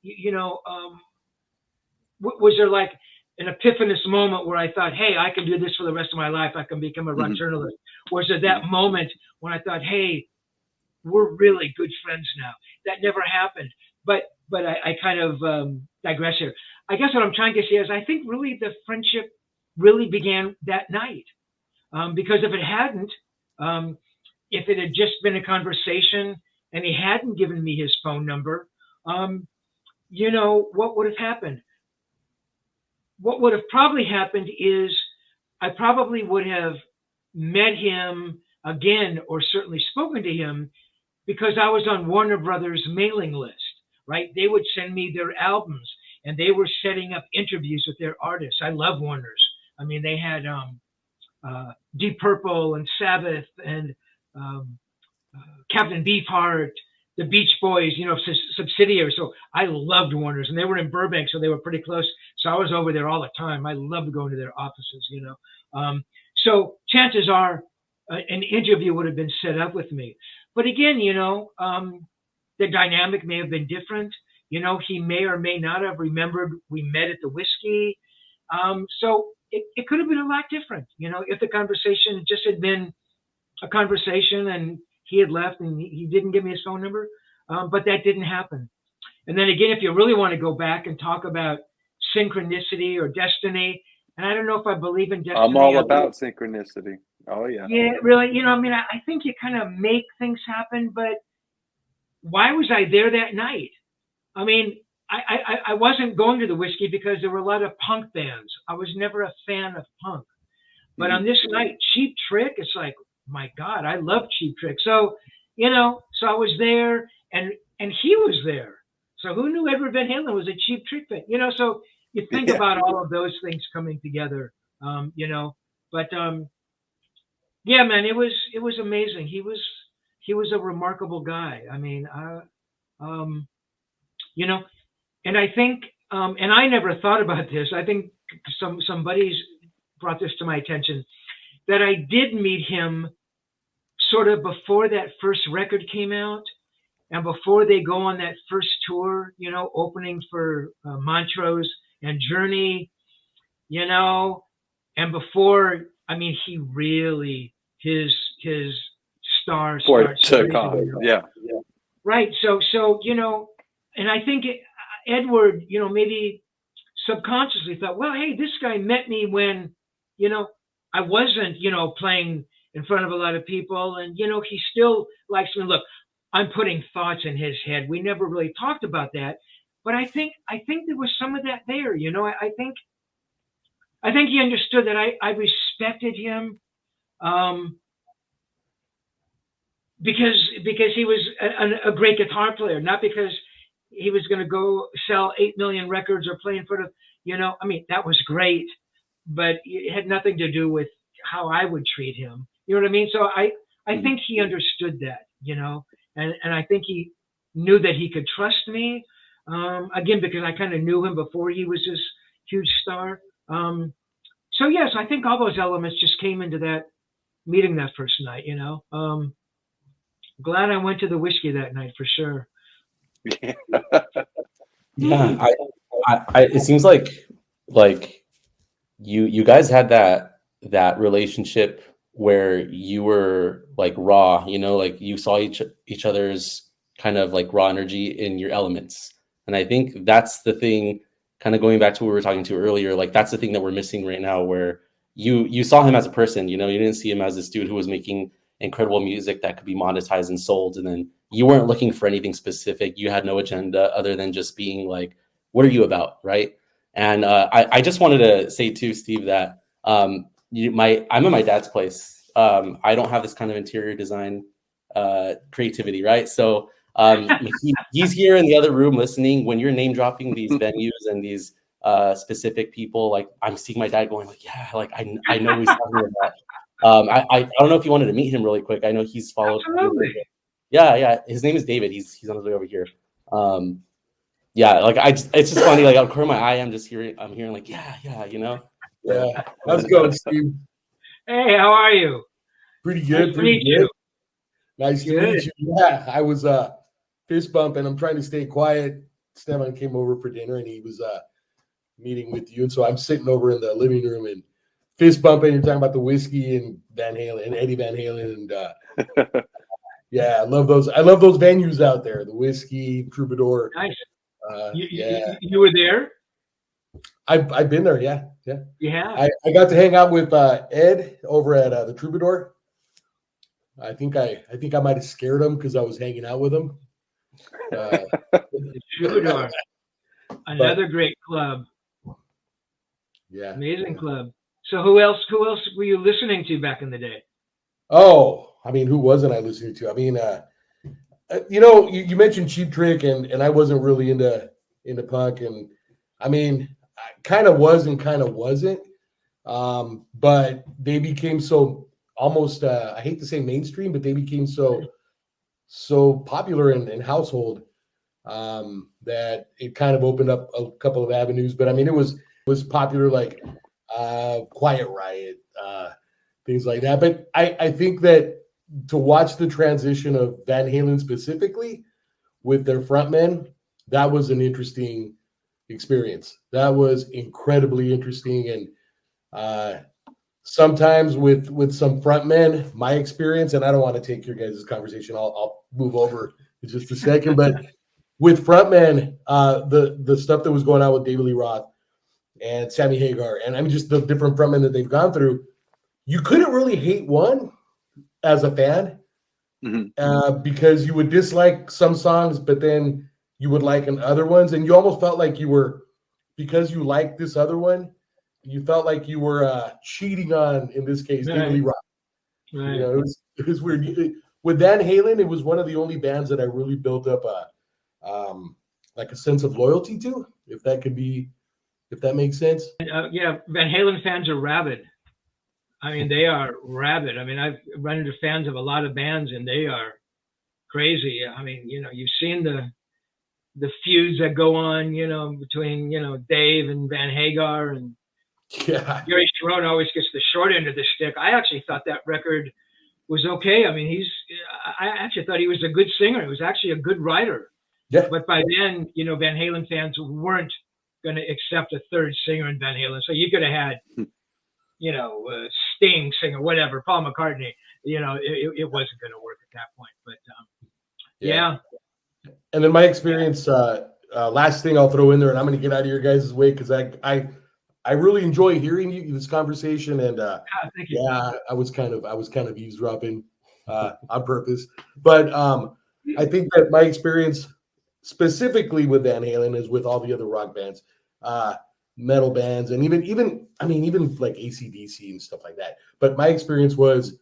was there like an epiphanous moment where I thought, hey, I can do this for the rest of my life. I can become a rock journalist. Or was there that moment when I thought, hey, we're really good friends now? That never happened. But I kind of digress here. I guess what I'm trying to say is I think really the friendship really began that night. Because if it hadn't, if it had just been a conversation and he hadn't given me his phone number, you know, what would have happened? What would have probably happened is I probably would have met him again, or certainly spoken to him, because I was on Warner Brothers mailing list, right? They would send me their albums, and they were setting up interviews with their artists. I love Warner's. I mean, they had Deep Purple and Sabbath and Captain Beefheart, the Beach Boys, you know, subsidiaries. So I loved Warner's, and they were in Burbank, so they were pretty close. So I was over there all the time. I loved going to their offices, you know. So chances are an interview would have been set up with me. But again, you know, the dynamic may have been different. You know, he may or may not have remembered we met at the whiskey. So it could have been a lot different, you know, if the conversation just had been a conversation and he had left and he didn't give me his phone number. But that didn't happen. And then again, if you really want to go back and talk about synchronicity or destiny, and I don't know if I believe in destiny.
I'm all about synchronicity. Oh, yeah.
Yeah, really. You know, I mean, I think you kind of make things happen, but why was I there that night? I mean, I wasn't going to the whiskey because there were a lot of punk bands. I was never a fan of punk. But on this night, Cheap Trick, it's like, my God, I love Cheap Trick. So, you know, so I was there and he was there. So who knew Edward Van Halen was a Cheap Trick fan? You know, so you think about all of those things coming together, you know, but yeah, man, it was amazing. He was a remarkable guy. I mean, you know, and I think, and I never thought about this. I think some buddies brought this to my attention, that I did meet him sort of before that first record came out and before they go on that first tour, you know, opening for Montrose and Journey, you know, and before, I mean, he really, his star starts
took off. Yeah.
Right. So, you know, and I think Edward, you know, maybe subconsciously thought, well, hey, this guy met me when, you know, I wasn't, you know, playing in front of a lot of people, and, you know, he still likes me. Look, I'm putting thoughts in his head. We never really talked about that, but I think there was some of that there. You know, I think he understood that I respected him, because he was a great guitar player, not because he was going to go sell 8 million records or play in front of, you know, I mean, that was great, but it had nothing to do with how I would treat him. You know what I mean? So I think he understood that, you know, and I think he knew that he could trust me, again, because I kind of knew him before he was this huge star. So yes, I think all those elements just came into that meeting that first night, you know. Glad I went to the whiskey that night for sure.
Yeah, it seems like you guys had that relationship where you were like raw, you know, like you saw each other's kind of like raw energy in your elements. And I think that's the thing, kind of going back to what we were talking to earlier, like that's the thing that we're missing right now, where you saw him as a person, you know, you didn't see him as this dude who was making incredible music that could be monetized and sold. And then you weren't looking for anything specific. You had no agenda other than just being like, what are you about? Right. And I just wanted to say too, Steve, that I'm in my dad's place. I don't have this kind of interior design creativity, right? So he's here in the other room listening. When you're name dropping these venues and these specific people, like I'm seeing my dad going like, yeah, like I know he's talking about. I don't know if you wanted to meet him really quick. I know he's followed.
Absolutely.
Yeah. His name is David. He's on his way over here. Yeah, like it's just funny. Like out of the corner of my eye, I'm hearing like, yeah, you know.
Yeah, how's it going, Steve?
Hey, how are you?
Pretty good. Pretty good. Nice to meet you. Yeah, I was fist bumping. I'm trying to stay quiet. Stefan came over for dinner, and he was meeting with you, and so I'm sitting over in the living room and fist bumping. You're talking about the whiskey and Van Halen and Eddie Van Halen, and yeah, I love those. I love those venues out there. The whiskey, Troubadour.
Nice. You were there?
I've been there. Yeah.
Yeah.
I got to hang out with Ed over at the Troubadour. I think I might have scared him because I was hanging out with him.
The Troubadour, another great club.
Yeah,
amazing club. So who else were you listening to back in the day?
Oh, I mean, who wasn't I listening to? I mean, you mentioned Cheap Trick, and I wasn't really into punk, and I mean, I kind of was and kind of wasn't. But they became so almost I hate to say mainstream, but they became so popular in household that it kind of opened up a couple of avenues. But I mean, it was popular like Quiet Riot, things like that. But I think that to watch the transition of Van Halen specifically with their frontmen, that was an interesting experience. That was incredibly interesting. And sometimes with some frontmen, my experience, and I don't want to take your guys' conversation, I'll move over in just a second, but with frontmen, the stuff that was going on with David Lee Roth and Sammy Hagar, and I mean just the different frontmen that they've gone through, you couldn't really hate one as a fan because you would dislike some songs, but then you would like in other ones, and you almost felt like you were, because you liked this other one, you felt like you were cheating on, in this case, David Lee Roth.
Right.
You know, it was weird. With Van Halen, it was one of the only bands that I really built up like a sense of loyalty to, if that makes sense.
Yeah, Van Halen fans are rabid. I mean, they are rabid. I mean, I've run into fans of a lot of bands, and they are crazy. I mean, you've seen the feuds that go on, between, Dave and Van Hagar, and Gary Sharon always gets the short end of the stick. I actually thought that record was okay. I mean, I actually thought he was a good singer. He was actually a good writer.
Yeah.
But by then, Van Halen fans weren't going to accept a third singer in Van Halen. So you could have had, Sting singer, whatever, Paul McCartney. It wasn't going to work at that point. But yeah.
And then my experience, last thing I'll throw in there, and I'm going to get out of your guys' way because I really enjoy hearing this conversation, and
thank you.
I was kind of eavesdropping on purpose, but I think that my experience specifically with Van Halen is with all the other rock bands, metal bands, and even like AC/DC and stuff like that. But my experience was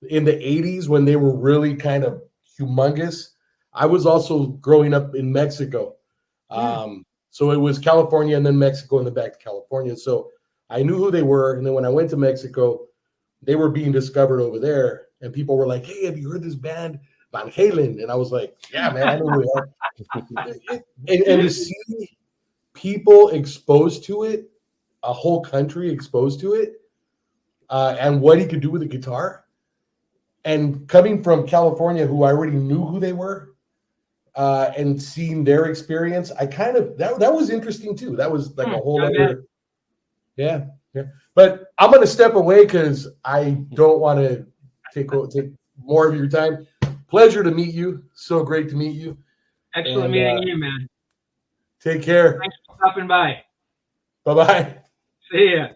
in the 80s when they were really kind of humongous. I was also growing up in Mexico. So it was California and then Mexico and then back to California. So I knew who they were. And then when I went to Mexico, they were being discovered over there. And people were like, hey, have you heard this band, Van Halen? And I was like, yeah, man, I know who they are. and to see people exposed to it, a whole country exposed to it, and what he could do with a guitar. And coming from California, who I already knew who they were, and seeing their experience, I kind of that was interesting too. That was like a whole other, yeah. But I'm gonna step away because I don't want to take more of your time. Pleasure to meet you. So great to meet you.
Excellent meeting you, man.
Take care.
Thanks for stopping by.
Bye-bye.
See ya.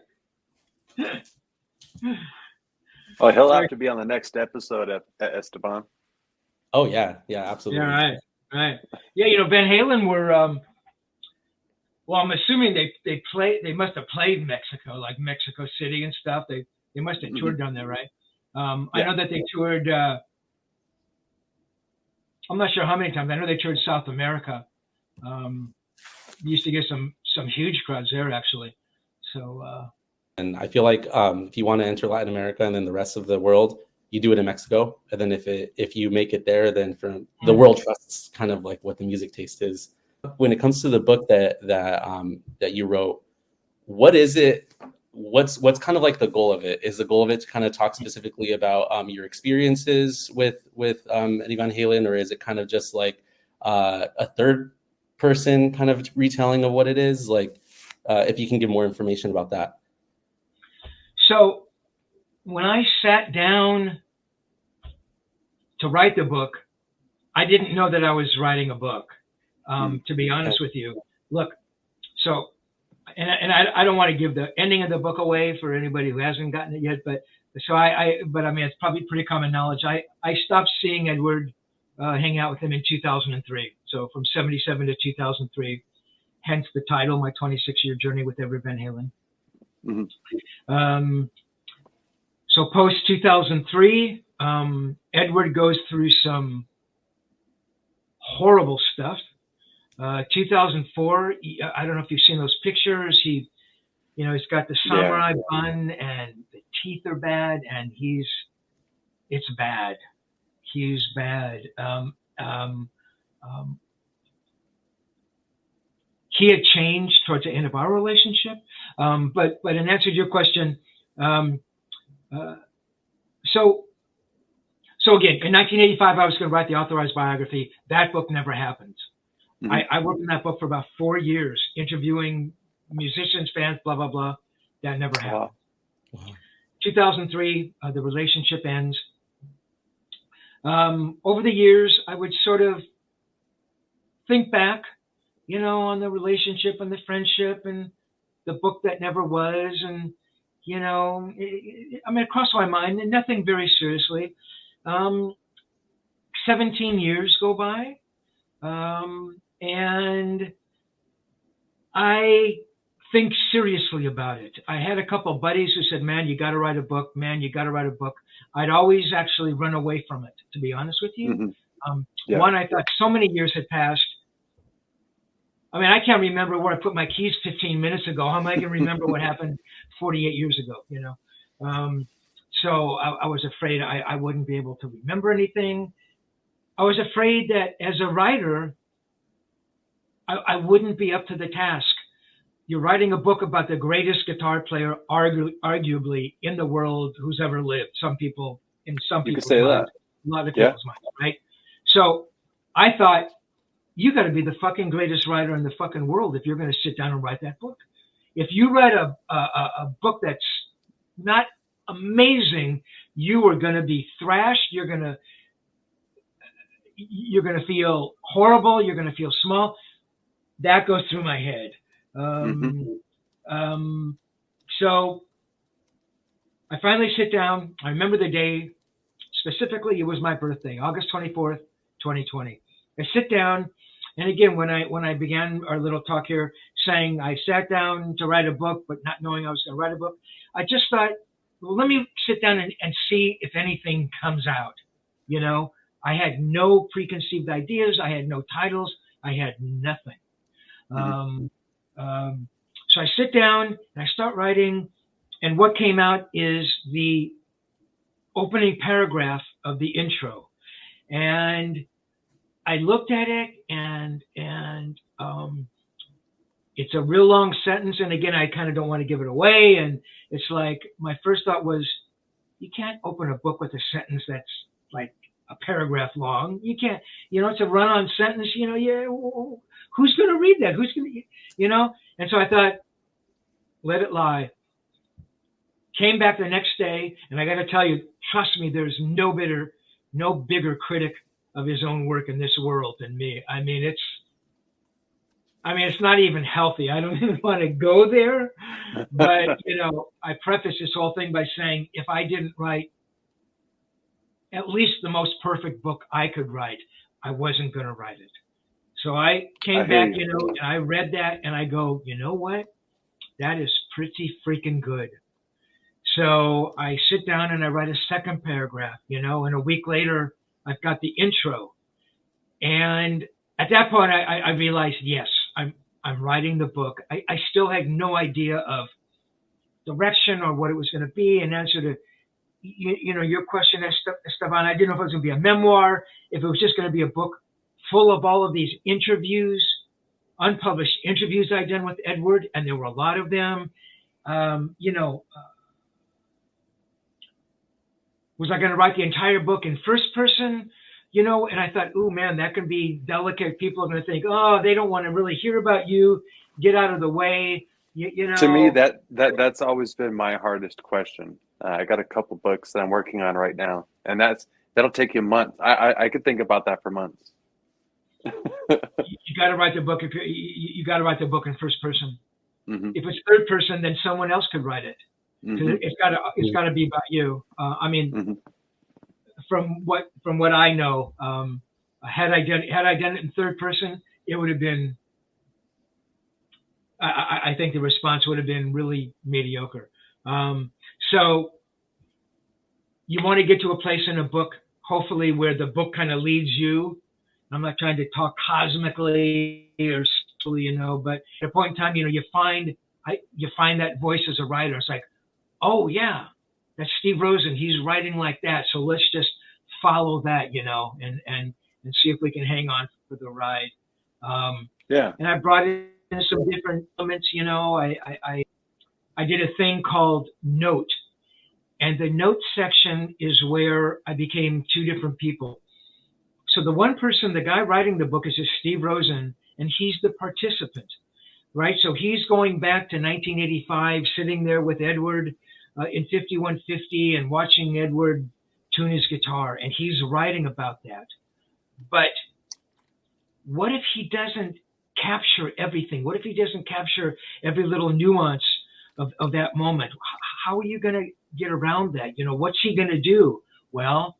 Oh, he'll have to be on the next episode of Esteban.
Oh yeah, absolutely.
Yeah, right. Yeah, Van Halen were. Well, I'm assuming they must have played Mexico, like Mexico City and stuff. They must have toured down there, right? I know that they toured. I'm not sure how many times. I know they toured South America. Used to get some huge crowds there, actually. So.
And I feel like if you want to enter Latin America and then the rest of the world, you do it in Mexico. And then if you make it there, then from the world trusts kind of like what the music taste is. When it comes to the book that you wrote, what is it? What's kind of like the goal of it? Is the goal of it to kind of talk specifically about your experiences with Eddie Van Halen, or is it kind of just like a third person kind of retelling of what it is? Like, if you can give more information about that.
So when I sat down to write the book, I didn't know that I was writing a book, to be honest with you. Look, so, and I don't want to give the ending of the book away for anybody who hasn't gotten it yet, but So but I mean, it's probably pretty common knowledge. I stopped seeing Edward, hang out with him in 2003. So from 77 to 2003, hence the title, My 26-Year Journey with Edward Van Halen.
Mm-hmm.
So post 2003, Edward goes through some horrible stuff. 2004, I don't know if you've seen those pictures. He's got the samurai bun and the teeth are bad, and it's bad. He's bad. He had changed towards the end of our relationship. But in answer to your question, so again, in 1985, I was going to write the authorized biography. That book never happened. Mm-hmm. I worked on that book for about 4 years, interviewing musicians, fans, blah, blah, blah. That never happened. Wow. 2003, the relationship ends. Over the years, I would sort of think back, on the relationship and the friendship and the book that never was. And, it crossed my mind, and nothing very seriously. 17 years go by. And I think seriously about it. I had a couple of buddies who said, man, you got to write a book. Man, you got to write a book. I'd always actually run away from it, to be honest with you. Mm-hmm. One, I thought so many years had passed. I mean, I can't remember where I put my keys 15 minutes ago. How am I going to remember what happened 48 years ago, So I was afraid I wouldn't be able to remember anything. I was afraid that as a writer, I wouldn't be up to the task. You're writing a book about the greatest guitar player, arguably, in the world who's ever lived. Some people, in some people's minds, a lot of people's minds, right? So I thought, you got to be the fucking greatest writer in the fucking world if you're going to sit down and write that book. If you write a book that's not amazing, you are going to be thrashed. You're going to feel horrible. You're going to feel small. That goes through my head. So I finally sit down. I remember the day specifically. It was my birthday, August 24th, 2020. I sit down, and again, when I began our little talk here, saying I sat down to write a book, but not knowing I was going to write a book, I just thought, well, let me sit down and see if anything comes out. I had no preconceived ideas. I had no titles. I had nothing. So I sit down and I start writing, and what came out is the opening paragraph of the intro. And I looked at it, and it's a real long sentence. And again, I kind of don't want to give it away. And it's like, my first thought was, you can't open a book with a sentence that's like a paragraph long. You can't, it's a run-on sentence, who's going to read that? Who's going to, And so I thought, let it lie. Came back the next day, and I got to tell you, trust me, there's no bigger critic of his own work in this world than me. I mean, it's not even healthy. I don't even want to go there. But, I preface this whole thing by saying, if I didn't write at least the most perfect book I could write, I wasn't going to write it. So I came back, and I read that, and I go, you know what? That is pretty freaking good. So I sit down and I write a second paragraph, and a week later, I've got the intro. And at that point, I realized, yes, I'm writing the book. I still had no idea of direction or what it was going to be. In answer to, your question, Esteban, I didn't know if it was going to be a memoir, if it was just going to be a book full of all of these interviews, unpublished interviews I'd done with Edward, and there were a lot of them. Was I going to write the entire book in first person? And I thought, oh man, that can be delicate. People are going to think, oh, they don't want to really hear about you. Get out of the way.
To me, that's always been my hardest question. I got a couple books that I'm working on right now, and that'll take you months. I could think about that for months.
You got to write the book. You got to write the book in first person.
Mm-hmm.
If it's third person, then someone else could write it. because it's gotta be about you. I mean,
Mm-hmm.
from what I know, had I done it in third person, it would have been. I think the response would have been really mediocre. So you want to get to a place in a book, hopefully, where the book kind of leads you. I'm not trying to talk cosmically or socially, you know, but at a point in time, you know, you find that voice as a writer. It's like, oh yeah, that's Steve Rosen. He's writing like that. So let's just follow that, you know, and see if we can hang on for the ride.
Yeah.
And I brought in some different elements, you know. I did a thing called Note, and the Note section is where I became two different people. So the one person, the guy writing the book, is just Steve Rosen, and he's the participant, right? So he's going back to 1985, sitting there with Edward in 5150 and watching Edward tune his guitar, and he's writing about that. But what if he doesn't capture everything? What if he doesn't capture every little nuance of that moment? How are you going to get around that? You know, what's he going to do? Well,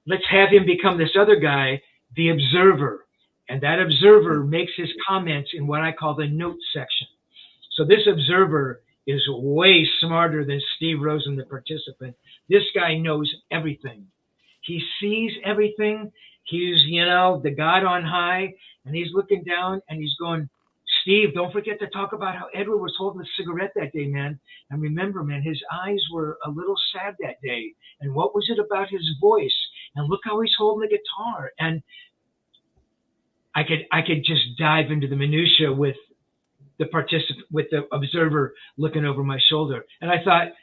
let's have him become this other guy, the observer. And that observer makes his comments in what I call the note section. So this observer is way smarter than Steve Rosen, the participant. This guy knows everything. He sees everything. He's, you know, the God on high, and he's looking down and he's going, Steve, don't forget to talk about how Edward was holding a cigarette that day, man. And remember, man, his eyes were a little sad that day. And what was it about his voice? And look how he's holding the guitar. And I could just dive into the minutia with the participant, with the observer looking over my shoulder. And I thought,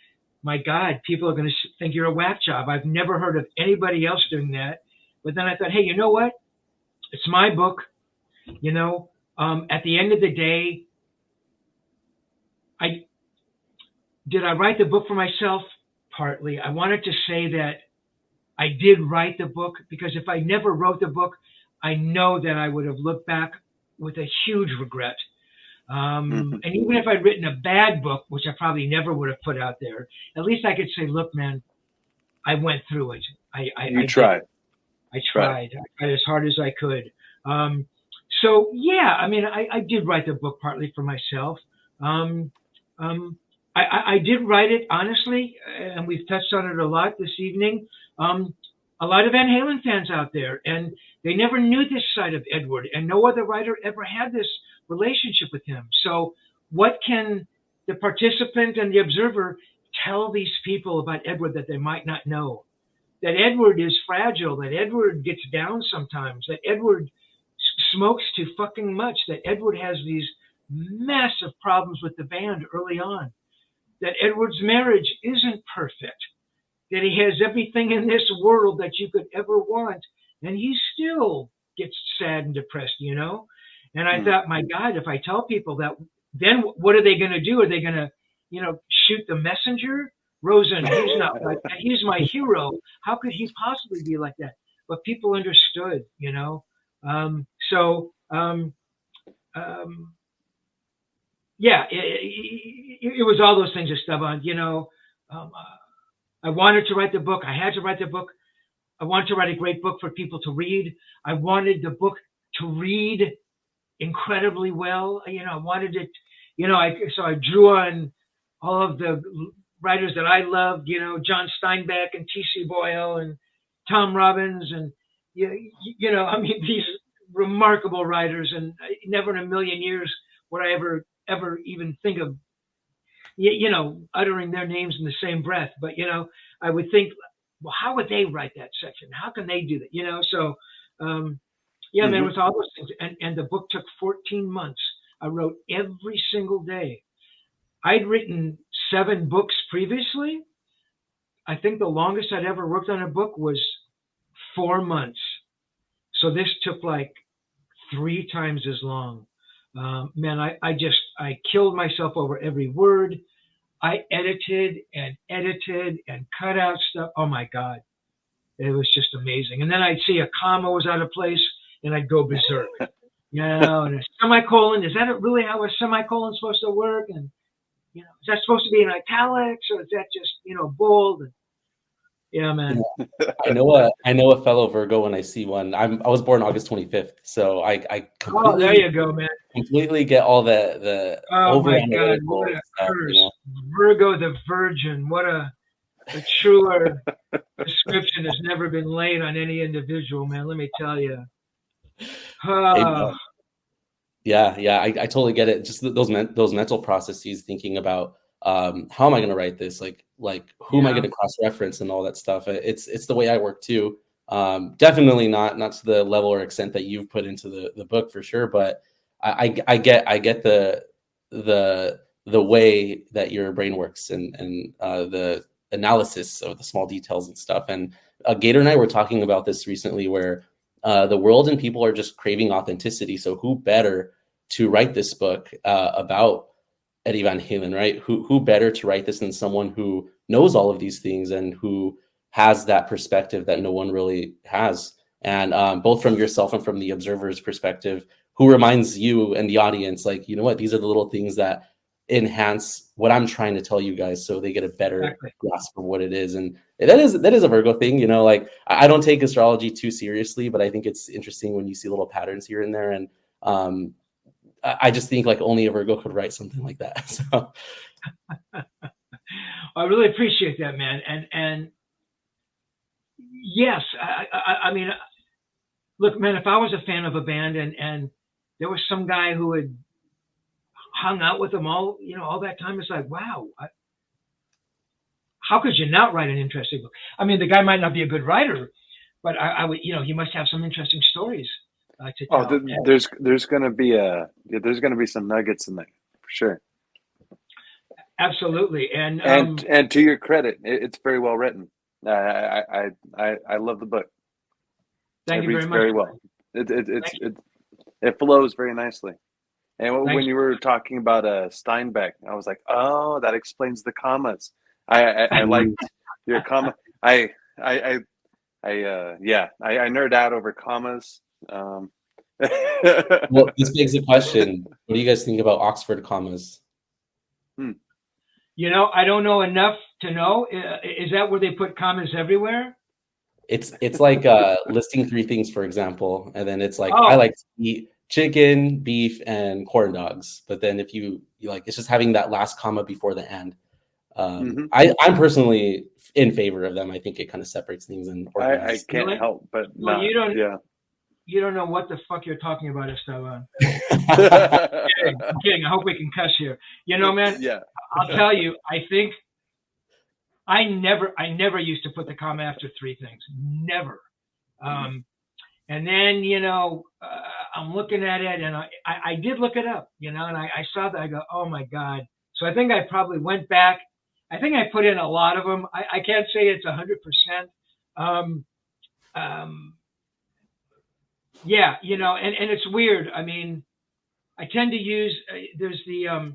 my God, people are going to think you're a whack job. I've never heard of anybody else doing that. But then I thought, hey, you know what? It's my book. You know, at the end of the day, did I write the book for myself? Partly. I wanted to say that I did write the book, because if I never wrote the book, I know that I would have looked back with a huge regret. And even if I'd written a bad book, which I probably never would have put out there, at least I could say, look, man, I went through it.
You tried.
I tried as hard as I could. So yeah, I mean, I did write the book partly for myself. I did write it honestly, and we've touched on it a lot this evening. A lot of Van Halen fans out there, and they never knew this side of Edward, and no other writer ever had this relationship with him. So what can the participant and the observer tell these people about Edward that they might not know? That Edward is fragile, that Edward gets down sometimes, that Edward smokes too fucking much, that Edward has these massive problems with the band early on, that Edward's marriage isn't perfect, that he has everything in this world that you could ever want, and he still gets sad and depressed, you know? And I thought, my God, if I tell people that, then what are they going to do? Are they going to, you know, shoot the messenger? Rosen, he's not like that. He's my hero. How could he possibly be like that? But people understood, you know? Yeah, it was all those things that stuck on, you know. I wanted to write the book. I had to write the book. I wanted to write a great book for people to read. I wanted the book to read incredibly well. You know, I wanted it, you know, so I drew on all of the writers that I loved, you know, John Steinbeck and T.C. Boyle and Tom Robbins, and, you know, I mean, these remarkable writers, and never in a million years would I ever even think of, you know, uttering their names in the same breath. But, you know, I would think, well, how would they write that section? How can they do that? You know, so, yeah, man, it was all those things. And the book took 14 months. I wrote every single day. I'd written 7 books previously. I think the longest I'd ever worked on a book was 4 months. So this took like 3 times as long. Man, I killed myself over every word. I edited and cut out stuff. Oh my God. It was just amazing. And then I'd see a comma was out of place and I'd go berserk. You know, and a semicolon, is that really how a semicolon's supposed to work? And you know, is that supposed to be in italics or is that just, you know, bold? And, yeah, man.
I know a fellow Virgo when I see one. I was born August 25th, so I
Oh, there you go, man.
completely get all the
Oh
over
my God,
analytical
what a
stuff,
curse.
you know.
Virgo the Virgin, what a truer description has never been laid on any individual, man. Let me tell you.
Amen. Yeah, I totally get it. Just those mental processes, thinking about how am I going to write this? Like who am I going to cross reference and all that stuff. It's the way I work too. Definitely not to the level or extent that you've put into the book for sure, but I get the way that your brain works and the analysis of the small details and stuff. And Gator and I were talking about this recently, where the world and people are just craving authenticity. So who better to write this book about Eddie Van Halen, right? Who better to write this than someone who knows all of these things and who has that perspective that no one really has. And both from yourself and from the observer's perspective, who reminds you and the audience, like, you know what, these are the little things that enhance what I'm trying to tell you guys, so they get a better grasp of what it is. And that is a Virgo thing, you know. Like, I don't take astrology too seriously, but I think it's interesting when you see little patterns here and there. And I just think like only a Virgo could write something like that. So
I really appreciate that, man. And yes, I mean, look, man, if I was a fan of a band and there was some guy who had hung out with them all, you know, all that time, it's like, wow, how could you not write an interesting book? I mean, the guy might not be a good writer, but I would, you know, he must have some interesting stories to tell.
Oh, there's gonna be some nuggets in there for sure.
Absolutely, and
to your credit, it's very well written. I love the book.
Thank you very much.
Very well. It flows very nicely. And when you were talking about Steinbeck, I was like, oh, that explains the commas. I liked your comma. I nerd out over commas.
Well, this begs the question: what do you guys think about Oxford commas?
You know, I don't know enough to know. Is that where they put commas everywhere?
It's like listing three things, for example, and then it's like, I like to eat chicken, beef, and corn dogs. But then if you like, it's just having that last comma before the and. I'm personally in favor of them. I think it kind of separates things and
I can't help but not.
You don't know what the fuck you're talking about, Esteban. I'm kidding. I hope we can cuss here. You know, man.
Yeah.
I'll tell you. I think I never used to put the comma after three things. Never. And then, you know, I'm looking at it, and I did look it up, you know, and I saw that. I go, oh my God. So I think I probably went back. I think I put in a lot of them. I can't say it's 100%. Yeah, you know, and it's weird. I mean, I tend to use, there's the,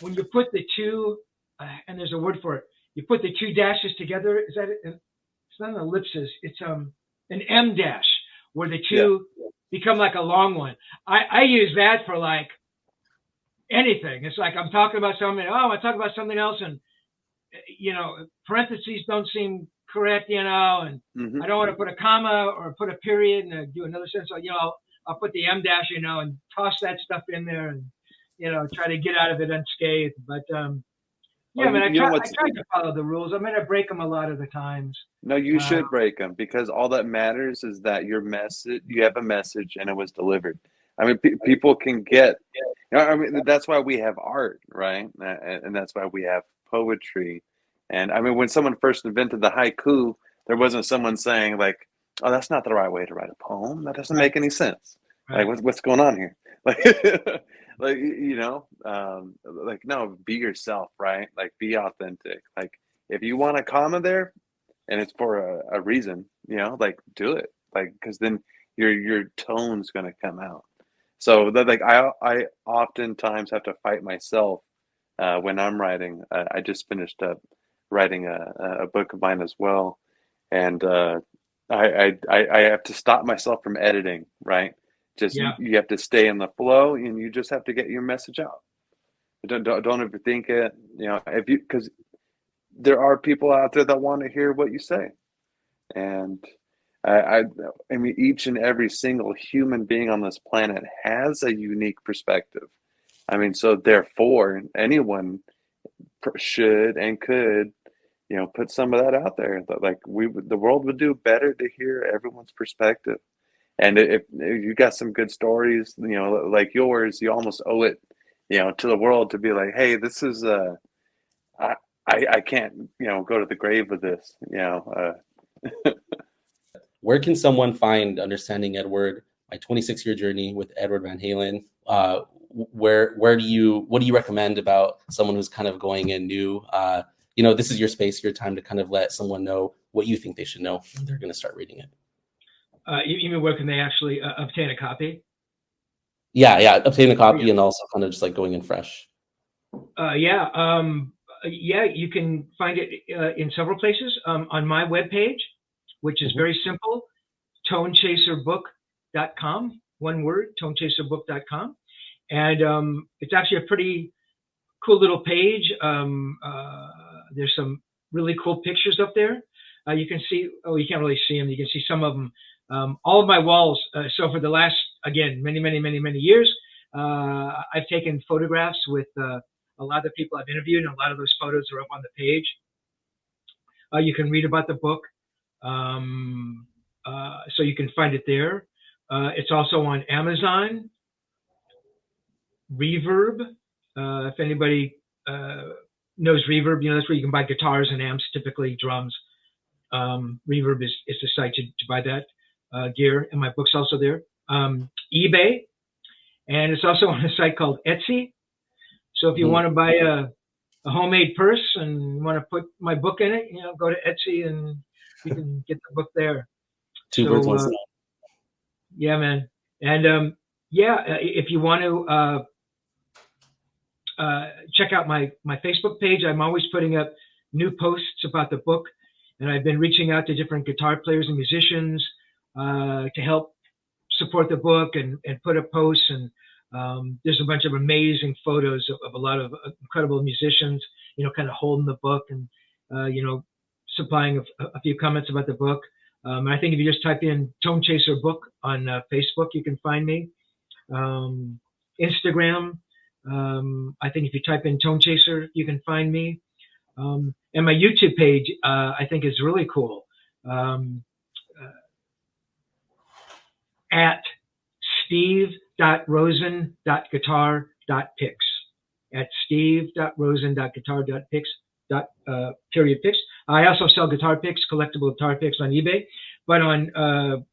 when you put the two, and there's a word for it, you put the two dashes together. Is that it? It's not an ellipsis. It's an M dash, where the two become like a long one. I use that for like anything. It's like I'm talking about something. Oh, I talk about something else, and you know, parentheses don't seem correct, you know, and I don't want to put a comma or put a period and do another sentence. So, you know, I'll put the M dash, you know, and toss that stuff in there, and you know, try to get out of it unscathed. But yeah, I try to follow the rules. I mean, I break them a lot of the times.
No, you should break them, because all that matters is that your message, you have a message and it was delivered. I mean, people can get, you know, I mean, that's why we have art, right? And that's why we have poetry. And I mean, when someone first invented the haiku, there wasn't someone saying like, oh, that's not the right way to write a poem. That doesn't make any sense. Like, what's going on here? Like, like, you know, like, no, be yourself, right? Like, be authentic. Like, if you want a comma there and it's for a reason, you know, like, do it. Like, because then your tone's going to come out. So that, like, I oftentimes have to fight myself when I'm writing. I just finished up writing a book of mine as well, and I have to stop myself from editing. Right, just you have to stay in the flow, and you just have to get your message out. Don't overthink it. You know, if you because there are people out there that want to hear what you say, and I, I I mean, each and every single human being on this planet has a unique perspective. I mean, so therefore, anyone should and could, you know, put some of that out there. That like the world would do better to hear everyone's perspective. And if you got some good stories, you know, like yours, you almost owe it, you know, to the world to be like, hey, this is I I can't, you know, go to the grave with this, you know.
Where can someone find Understanding Edward, my 26-year journey with Edward Van Halen? Where do you, what do you recommend about someone who's kind of going in new? You know, this is your space, your time to kind of let someone know what you think they should know when they're going to start reading it.
You mean where can they actually obtain a copy?
Yeah, obtain a copy, and also kind of just like going in fresh.
Yeah, you can find it in several places. On my webpage, which is very simple, tonechaserbook.com, one word, tonechaserbook.com. And it's actually a pretty cool little page. There's some really cool pictures up there. You can see, you can't really see them. You can see some of them. All of my walls. So for the last, again, many years, I've taken photographs with a lot of the people I've interviewed, and a lot of those photos are up on the page. You can read about the book. So you can find it there. It's also on Amazon, Reverb. If anybody knows Reverb, you know, that's where you can buy guitars and amps, typically drums. Reverb is the site to buy that gear, and my book's also there. eBay, and it's also on a site called Etsy. So if you want to buy a homemade purse and want to put my book in it, you know, go to Etsy and you can get the book there.
Two birds, one stone.
Yeah, man. And if you want to check out my Facebook page, I'm always putting up new posts about the book, and I've been reaching out to different guitar players and musicians to help support the book and put up posts. And there's a bunch of amazing photos of a lot of incredible musicians, you know, kind of holding the book and, you know, supplying a few comments about the book. And I think if you just type in Tonechaser Book on Facebook, you can find me. Instagram, I think if you type in Tonechaser, you can find me. And my YouTube page, I think is really cool. At steve.rosen.guitar.picks. At steve.rosen.guitar.picks. Picks. I also sell guitar picks, collectible guitar picks on eBay. But on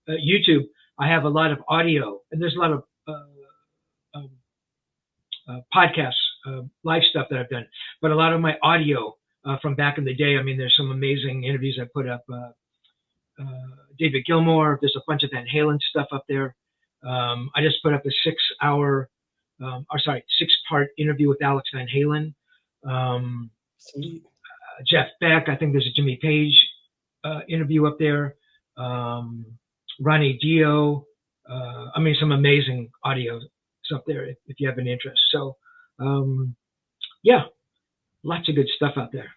YouTube, I have a lot of audio, and there's a lot of podcasts, live stuff that I've done. But a lot of my audio from back in the day, I mean, there's some amazing interviews I put up. David Gilmour, there's a bunch of Van Halen stuff up there. I just put up a 6-part interview with Alex Van Halen. Jeff Beck, I think there's a Jimmy Page interview up there. Ronnie Dio. I mean, some amazing audio up there if you have an interest. So, yeah, lots of good stuff out there.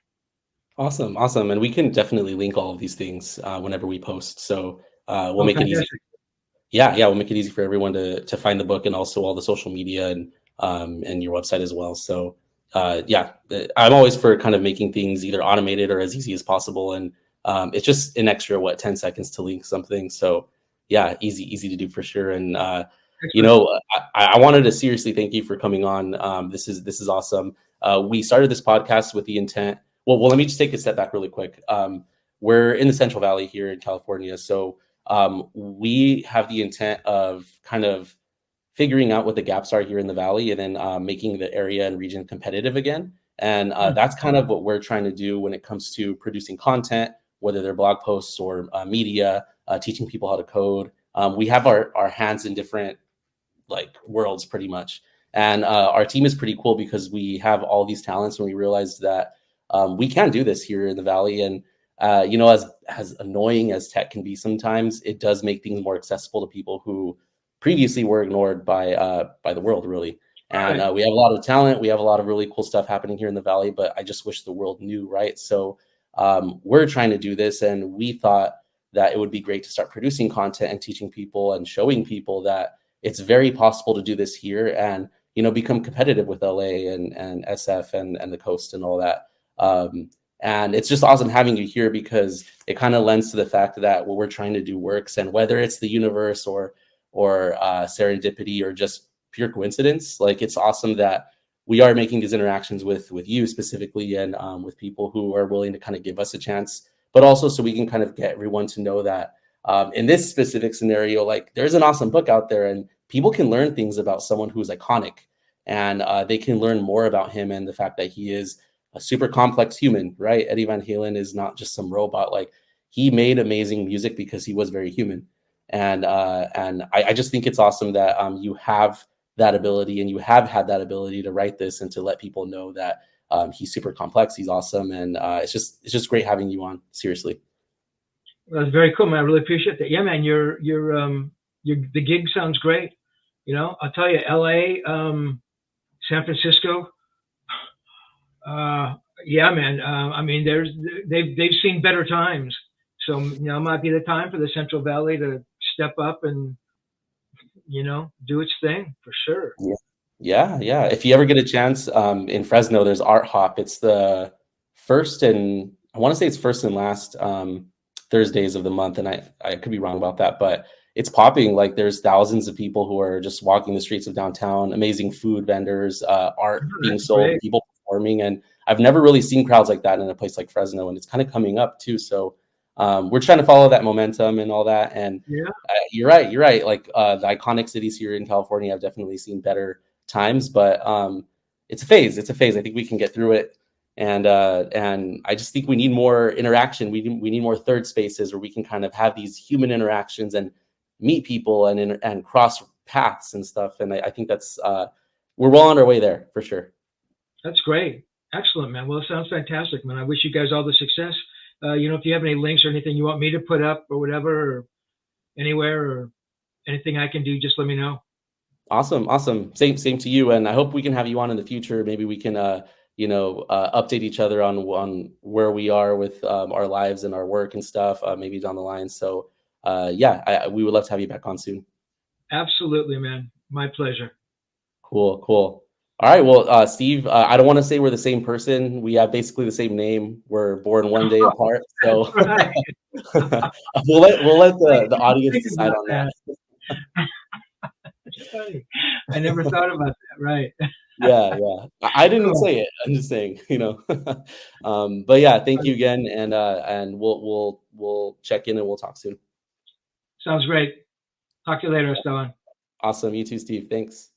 Awesome. And we can definitely link all of these things whenever we post. So we'll make it easy. Yeah, we'll make it easy for everyone to find the book, and also all the social media and your website as well. So I'm always for kind of making things either automated or as easy as possible. And it's just an extra 10 seconds to link something. So yeah, easy to do for sure. And you know, I wanted to seriously thank you for coming on. This is awesome. We started this podcast with the intent. Well, let me just take a step back really quick. We're in the Central Valley here in California, so we have the intent of kind of figuring out what the gaps are here in the Valley, and then making the area and region competitive again. And that's kind of what we're trying to do when it comes to producing content, whether they're blog posts or media, teaching people how to code. We have our hands in different worlds pretty much. And our team is pretty cool because we have all these talents, and we realized that we can do this here in the Valley. And you know, as annoying as tech can be sometimes, it does make things more accessible to people who previously were ignored by the world, really. And
Right.
we have a lot of talent. We have a lot of really cool stuff happening here in the Valley, but I just wish the world knew, right? So we're trying to do this, and we thought that it would be great to start producing content and teaching people and showing people that it's very possible to do this here and, you know, become competitive with LA and SF and the coast and all that. And it's just awesome having you here because it kind of lends to the fact that what we're trying to do works. And whether it's the universe or serendipity or just pure coincidence, like it's awesome that we are making these interactions with you specifically and with people who are willing to kind of give us a chance, but also so we can kind of get everyone to know that in this specific scenario, like there's an awesome book out there and people can learn things about someone who's iconic and they can learn more about him and the fact that he is a super complex human, right? Eddie Van Halen is not just some robot. Like he made amazing music because he was very human. And I just think it's awesome that you have that ability and you have had that ability to write this and to let people know that he's super complex. He's awesome. And it's just great having you on. Seriously.
Well, that's very cool, man. I really appreciate that. Yeah, man, the gig sounds great. You know, I'll tell you, LA, San Francisco, yeah, man. I mean, they've seen better times, so you know, it might be the time for the Central Valley to step up and, you know, do its thing for sure.
Yeah. If you ever get a chance, in Fresno, there's Art Hop. It's the first and I want to say it's first and last Thursdays of the month, and I could be wrong about that, but it's popping. Like there's thousands of people who are just walking the streets of downtown, amazing food vendors, art being sold,
Great.
people performing, and I've never really seen crowds like that in a place like Fresno, and it's kind of coming up too. So we're trying to follow that momentum and all that. And
Yeah.
you're right. Like the iconic cities here in California, I've definitely seen better times, but it's a phase. I think we can get through it. And I just think we need more interaction. We need more third spaces where we can kind of have these human interactions and meet people and cross paths and stuff. And I think that's we're well on our way there for sure.
That's great. Excellent, man. Well, it sounds fantastic, man. I wish you guys all the success. You know, if you have any links or anything you want me to put up or whatever, or anywhere or anything I can do, just let me know.
Awesome. Same to you. And I hope we can have you on in the future. Maybe we can, update each other on where we are with our lives and our work and stuff, maybe down the line. So we would love to have you back on soon.
Absolutely, man. My pleasure.
Cool. All right. Well, Steve, I don't want to say we're the same person. We have basically the same name. We're born one day apart. So
Right.
we'll let the audience decide on that.
That's funny. I never thought about that. Right.
Yeah. I didn't say it. I'm just saying, but yeah, thank you again. And we'll check in and we'll talk soon.
Sounds great. Talk to you later, Esteban.
Awesome. You too, Steve. Thanks.